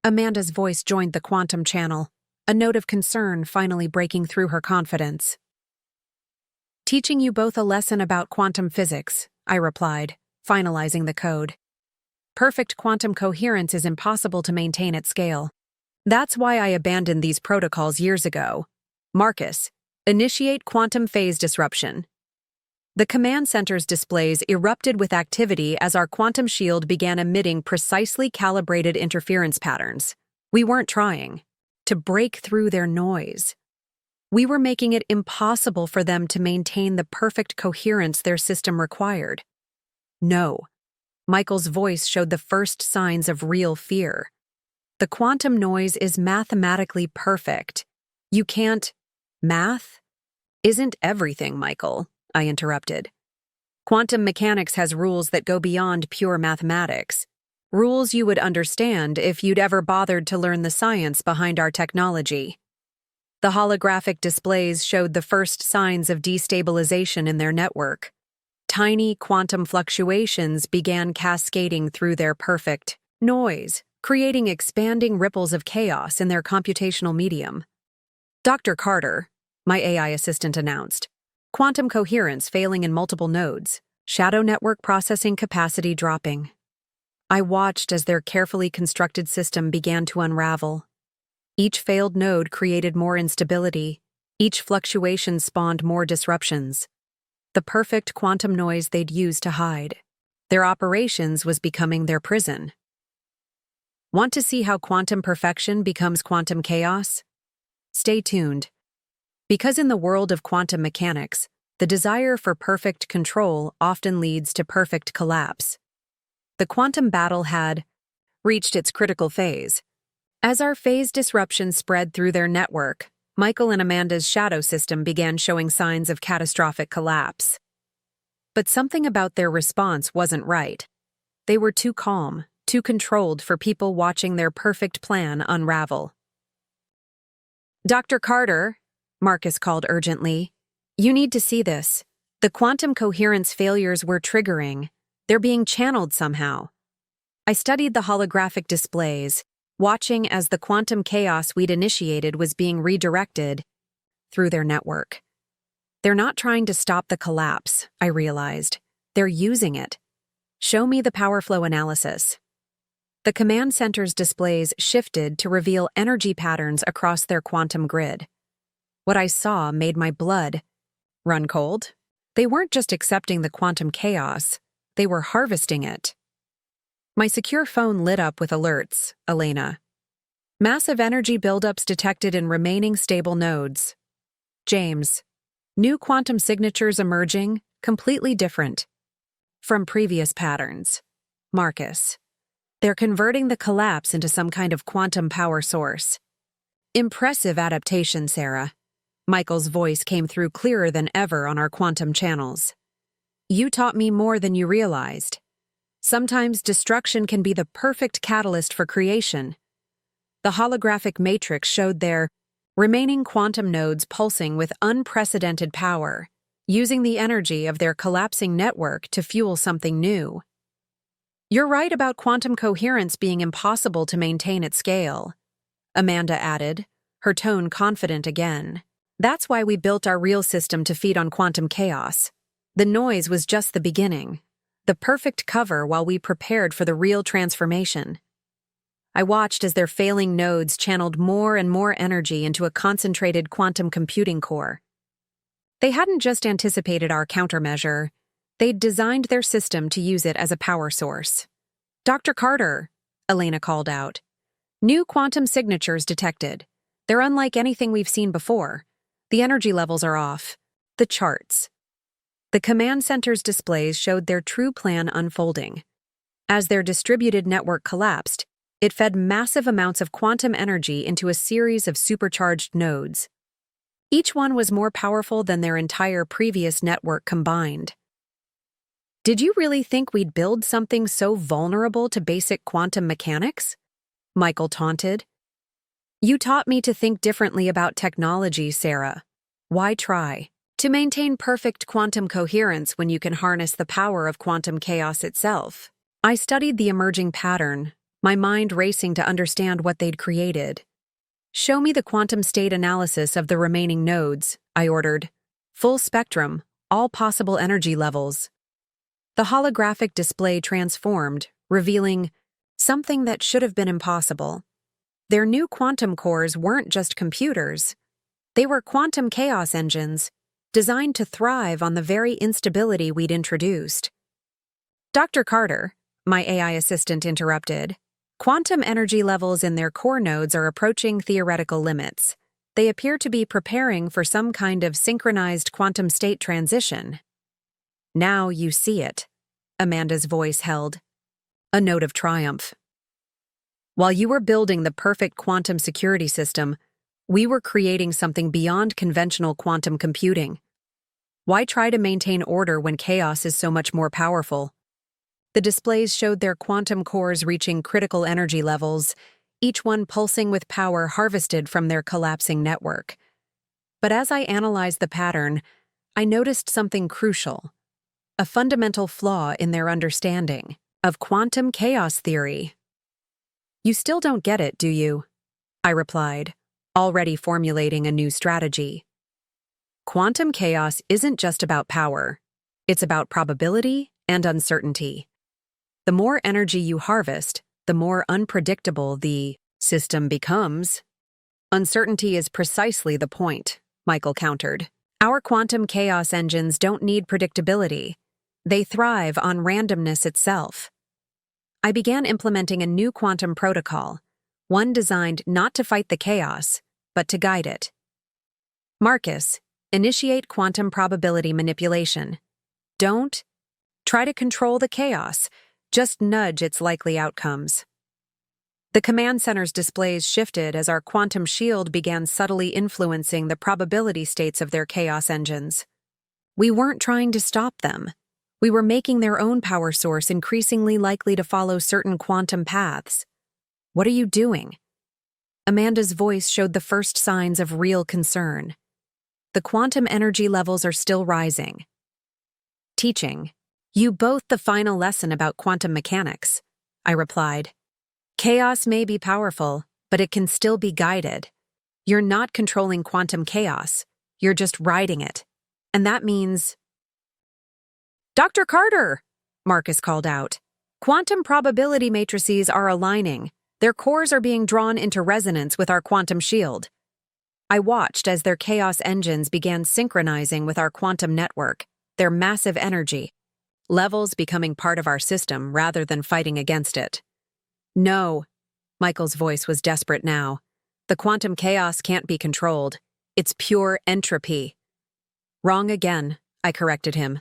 Amanda's voice joined the quantum channel, a note of concern finally breaking through her confidence. Teaching you both a lesson about quantum physics, I replied, finalizing the code. Perfect quantum coherence is impossible to maintain at scale. That's why I abandoned these protocols years ago. Marcus, initiate quantum phase disruption. The command center's displays erupted with activity as our quantum shield began emitting precisely calibrated interference patterns. We weren't trying to break through their noise. We were making it impossible for them to maintain the perfect coherence their system required. No. Michael's voice showed the first signs of real fear. The quantum noise is mathematically perfect. You can't. Math isn't everything, Michael, I interrupted. Quantum mechanics has rules that go beyond pure mathematics. Rules you would understand if you'd ever bothered to learn the science behind our technology. The holographic displays showed the first signs of destabilization in their network. Tiny quantum fluctuations began cascading through their perfect noise, creating expanding ripples of chaos in their computational medium. Dr. Carter, my AI assistant announced, quantum coherence failing in multiple nodes, shadow network processing capacity dropping. I watched as their carefully constructed system began to unravel. Each failed node created more instability. Each fluctuation spawned more disruptions. The perfect quantum noise they'd used to hide. Their operations was becoming their prison. Want to see how quantum perfection becomes quantum chaos? Stay tuned. Because in the world of quantum mechanics, the desire for perfect control often leads to perfect collapse. The quantum battle had reached its critical phase. As our phase disruption spread through their network, Michael and Amanda's shadow system began showing signs of catastrophic collapse. But something about their response wasn't right. They were too calm, too controlled for people watching their perfect plan unravel. Dr. Carter, Marcus called urgently, you need to see this. The quantum coherence failures we're triggering, they're being channeled somehow. I studied the holographic displays, watching as the quantum chaos we'd initiated was being redirected through their network. They're not trying to stop the collapse, I realized. They're using it. Show me the power flow analysis. The command center's displays shifted to reveal energy patterns across their quantum grid. What I saw made my blood run cold. They weren't just accepting the quantum chaos, they were harvesting it. My secure phone lit up with alerts, Elena. Massive energy buildups detected in remaining stable nodes. James. New quantum signatures emerging, completely different from previous patterns. Marcus. They're converting the collapse into some kind of quantum power source. Impressive adaptation, Sarah. Michael's voice came through clearer than ever on our quantum channels. You taught me more than you realized. Sometimes destruction can be the perfect catalyst for creation. The holographic matrix showed their remaining quantum nodes pulsing with unprecedented power, using the energy of their collapsing network to fuel something new. You're right about quantum coherence being impossible to maintain at scale, Amanda added, her tone confident again. That's why we built our real system to feed on quantum chaos. The noise was just the beginning. The perfect cover while we prepared for the real transformation. I watched as their failing nodes channeled more and more energy into a concentrated quantum computing core. They hadn't just anticipated our countermeasure, they'd designed their system to use it as a power source. Dr. Carter, Elena called out. New quantum signatures detected. They're unlike anything we've seen before. The energy levels are off. The charts. The command center's displays showed their true plan unfolding. As their distributed network collapsed, it fed massive amounts of quantum energy into a series of supercharged nodes. Each one was more powerful than their entire previous network combined. Did you really think we'd build something so vulnerable to basic quantum mechanics? Michael taunted. You taught me to think differently about technology, Sarah. Why try to maintain perfect quantum coherence when you can harness the power of quantum chaos itself? I studied the emerging pattern, my mind racing to understand what they'd created. Show me the quantum state analysis of the remaining nodes, I ordered. Full spectrum, all possible energy levels. The holographic display transformed, revealing something that should have been impossible. Their new quantum cores weren't just computers. They were quantum chaos engines, designed to thrive on the very instability we'd introduced. Dr. Carter, my AI assistant interrupted. Quantum energy levels in their core nodes are approaching theoretical limits. They appear to be preparing for some kind of synchronized quantum state transition. Now you see it, Amanda's voice held, a note of triumph. While you were building the perfect quantum security system, we were creating something beyond conventional quantum computing. Why try to maintain order when chaos is so much more powerful? The displays showed their quantum cores reaching critical energy levels, each one pulsing with power harvested from their collapsing network. But as I analyzed the pattern, I noticed something crucial, a fundamental flaw in their understanding of quantum chaos theory. You still don't get it, do you? I replied, already formulating a new strategy. Quantum chaos isn't just about power. It's about probability and uncertainty. The more energy you harvest, the more unpredictable the system becomes. Uncertainty is precisely the point, Michael countered. Our quantum chaos engines don't need predictability. They thrive on randomness itself. I began implementing a new quantum protocol, one designed not to fight the chaos, but to guide it. Marcus, initiate quantum probability manipulation. Don't try to control the chaos. Just nudge its likely outcomes. The command center's displays shifted as our quantum shield began subtly influencing the probability states of their chaos engines. We weren't trying to stop them. We were making their own power source increasingly likely to follow certain quantum paths. What are you doing? Amanda's voice showed the first signs of real concern. The quantum energy levels are still rising. Teaching you both the final lesson about quantum mechanics, I replied. Chaos may be powerful, but it can still be guided. You're not controlling quantum chaos, you're just riding it. And that means… Dr. Carter, Marcus called out. Quantum probability matrices are aligning. Their cores are being drawn into resonance with our quantum shield. I watched as their chaos engines began synchronizing with our quantum network, their massive energy levels becoming part of our system rather than fighting against it. No, Michael's voice was desperate now. The quantum chaos can't be controlled. It's pure entropy. Wrong again, I corrected him.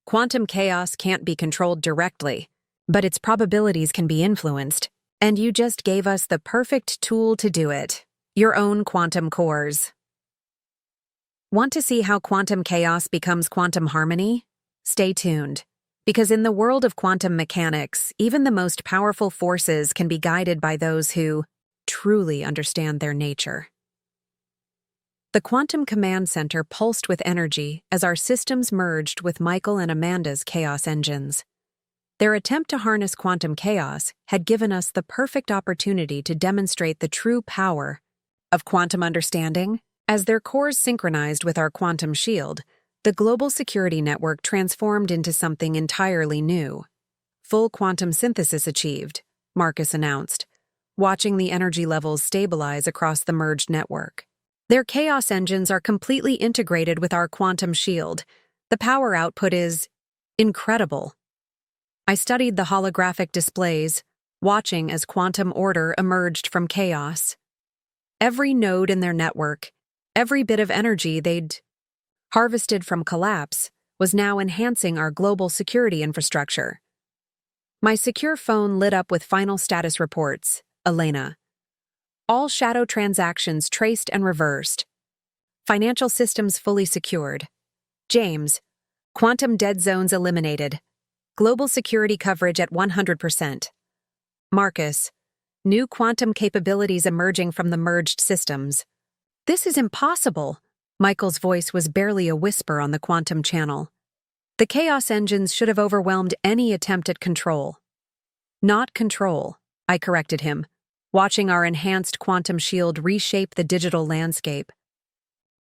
Quantum chaos can't be controlled directly, but its probabilities can be influenced, and you just gave us the perfect tool to do it, your own quantum cores. Want to see how quantum chaos becomes quantum harmony? Stay tuned, because in the world of quantum mechanics, even the most powerful forces can be guided by those who truly understand their nature. The quantum command center pulsed with energy as our systems merged with Michael and Amanda's chaos engines. Their attempt to harness quantum chaos had given us the perfect opportunity to demonstrate the true power of quantum understanding. As their cores synchronized with our quantum shield, the global security network transformed into something entirely new. Full quantum synthesis achieved, Marcus announced, watching the energy levels stabilize across the merged network. Their chaos engines are completely integrated with our quantum shield. The power output is incredible. I studied the holographic displays, watching as quantum order emerged from chaos. Every node in their network, every bit of energy they'd harvested from collapse, was now enhancing our global security infrastructure. My secure phone lit up with final status reports. Elena. All shadow transactions traced and reversed. Financial systems fully secured. James. Quantum dead zones eliminated. Global security coverage at 100%. Marcus. New quantum capabilities emerging from the merged systems. This is impossible. Michael's voice was barely a whisper on the quantum channel. The chaos engines should have overwhelmed any attempt at control. Not control, I corrected him, watching our enhanced quantum shield reshape the digital landscape.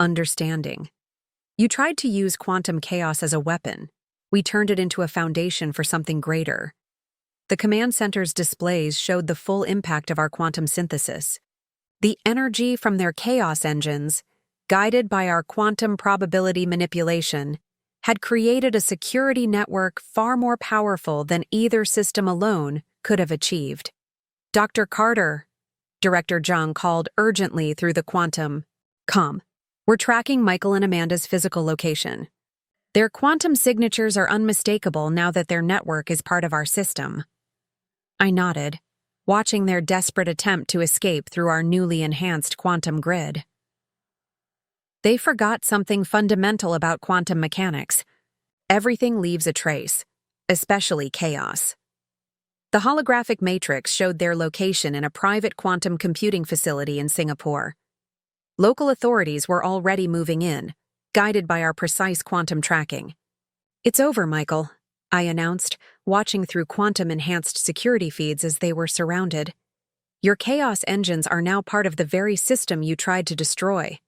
Understanding. You tried to use quantum chaos as a weapon. We turned it into a foundation for something greater. The command center's displays showed the full impact of our quantum synthesis. The energy from their chaos engines, guided by our quantum probability manipulation, had created a security network far more powerful than either system alone could have achieved. Dr. Carter, Director Zhang called urgently through the quantum comm. We're tracking Michael and Amanda's physical location. Their quantum signatures are unmistakable now that their network is part of our system. I nodded, watching their desperate attempt to escape through our newly enhanced quantum grid. They forgot something fundamental about quantum mechanics. Everything leaves a trace, especially chaos. The holographic matrix showed their location in a private quantum computing facility in Singapore. Local authorities were already moving in, guided by our precise quantum tracking. It's over, Michael, I announced, watching through quantum-enhanced security feeds as they were surrounded. Your chaos engines are now part of the very system you tried to destroy.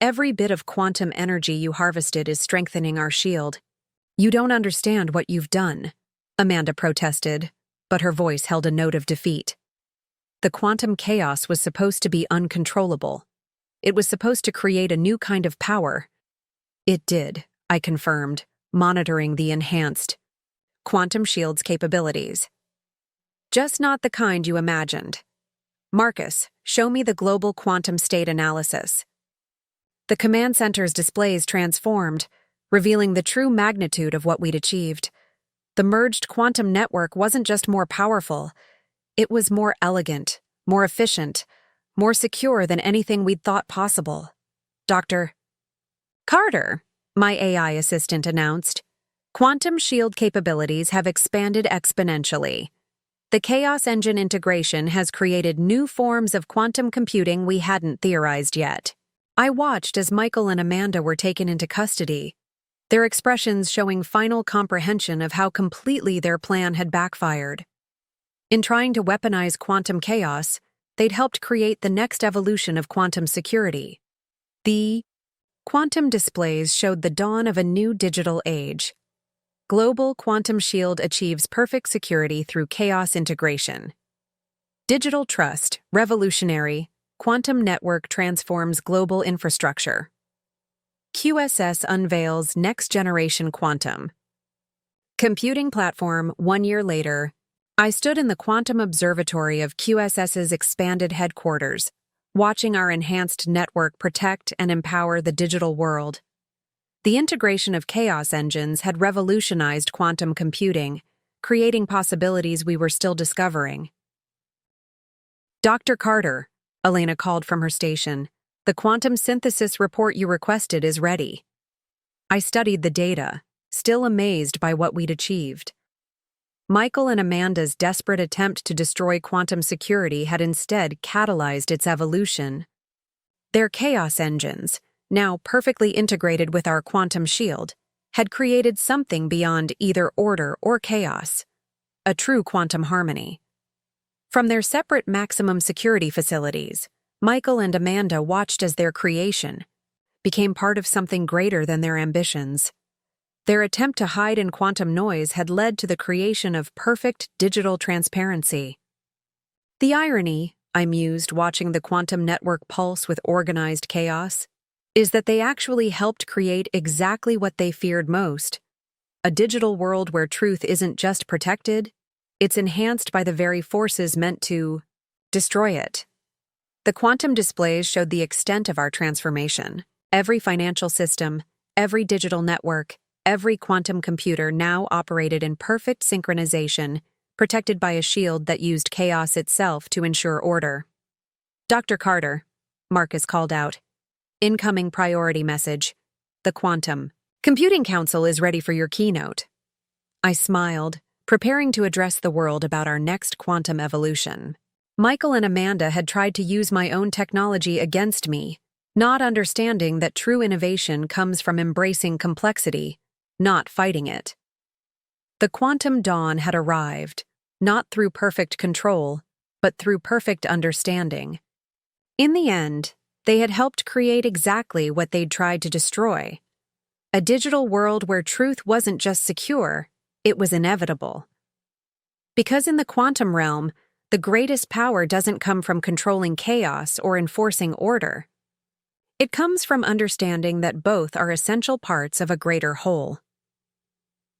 Every bit of quantum energy you harvested is strengthening our shield. You don't understand what you've done, Amanda protested, but her voice held a note of defeat. The quantum chaos was supposed to be uncontrollable. It was supposed to create a new kind of power. It did, I confirmed, monitoring the enhanced quantum shield's capabilities. Just not the kind you imagined. Marcus, show me the global quantum state analysis. The command center's displays transformed, revealing the true magnitude of what we'd achieved. The merged quantum network wasn't just more powerful, it was more elegant, more efficient, more secure than anything we'd thought possible. Dr. Carter, my AI assistant announced, quantum shield capabilities have expanded exponentially. The Chaos Engine integration has created new forms of quantum computing we hadn't theorized yet. I watched as Michael and Amanda were taken into custody, their expressions showing final comprehension of how completely their plan had backfired. In trying to weaponize quantum chaos, they'd helped create the next evolution of quantum security. The quantum displays showed the dawn of a new digital age. Global Quantum Shield achieves perfect security through chaos integration. Digital trust, revolutionary, quantum network transforms global infrastructure. QSS unveils next-generation quantum computing platform. 1 year later, I stood in the quantum observatory of QSS's expanded headquarters, watching our enhanced network protect and empower the digital world. The integration of chaos engines had revolutionized quantum computing, creating possibilities we were still discovering. Dr. Carter, Elena called from her station, the quantum synthesis report you requested is ready. I studied the data, still amazed by what we'd achieved. Michael and Amanda's desperate attempt to destroy quantum security had instead catalyzed its evolution. Their chaos engines, now perfectly integrated with our quantum shield, had created something beyond either order or chaos, a true quantum harmony. From their separate maximum security facilities, Michael and Amanda watched as their creation became part of something greater than their ambitions. Their attempt to hide in quantum noise had led to the creation of perfect digital transparency. The irony, I mused watching the quantum network pulse with organized chaos, is that they actually helped create exactly what they feared most: a digital world where truth isn't just protected, it's enhanced by the very forces meant to destroy it. The quantum displays showed the extent of our transformation. Every financial system, every digital network, Every quantum computer now operated in perfect synchronization, protected by a shield that used chaos itself to ensure order. "Dr. Carter," Marcus called out. "Incoming priority message. The Quantum Computing Council is ready for your keynote." I smiled, preparing to address the world about our next quantum evolution. Michael and Amanda had tried to use my own technology against me, not understanding that true innovation comes from embracing complexity, not fighting it. The quantum dawn had arrived, not through perfect control, but through perfect understanding. In the end, they had helped create exactly what they'd tried to destroy: a digital world where truth wasn't just secure, it was inevitable. Because in the quantum realm, the greatest power doesn't come from controlling chaos or enforcing order. It comes from understanding that both are essential parts of a greater whole.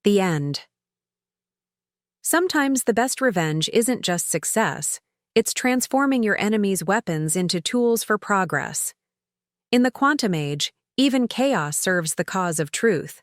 The end. Sometimes the best revenge isn't just success, it's transforming your enemy's weapons into tools for progress. In the quantum age, even chaos serves the cause of truth.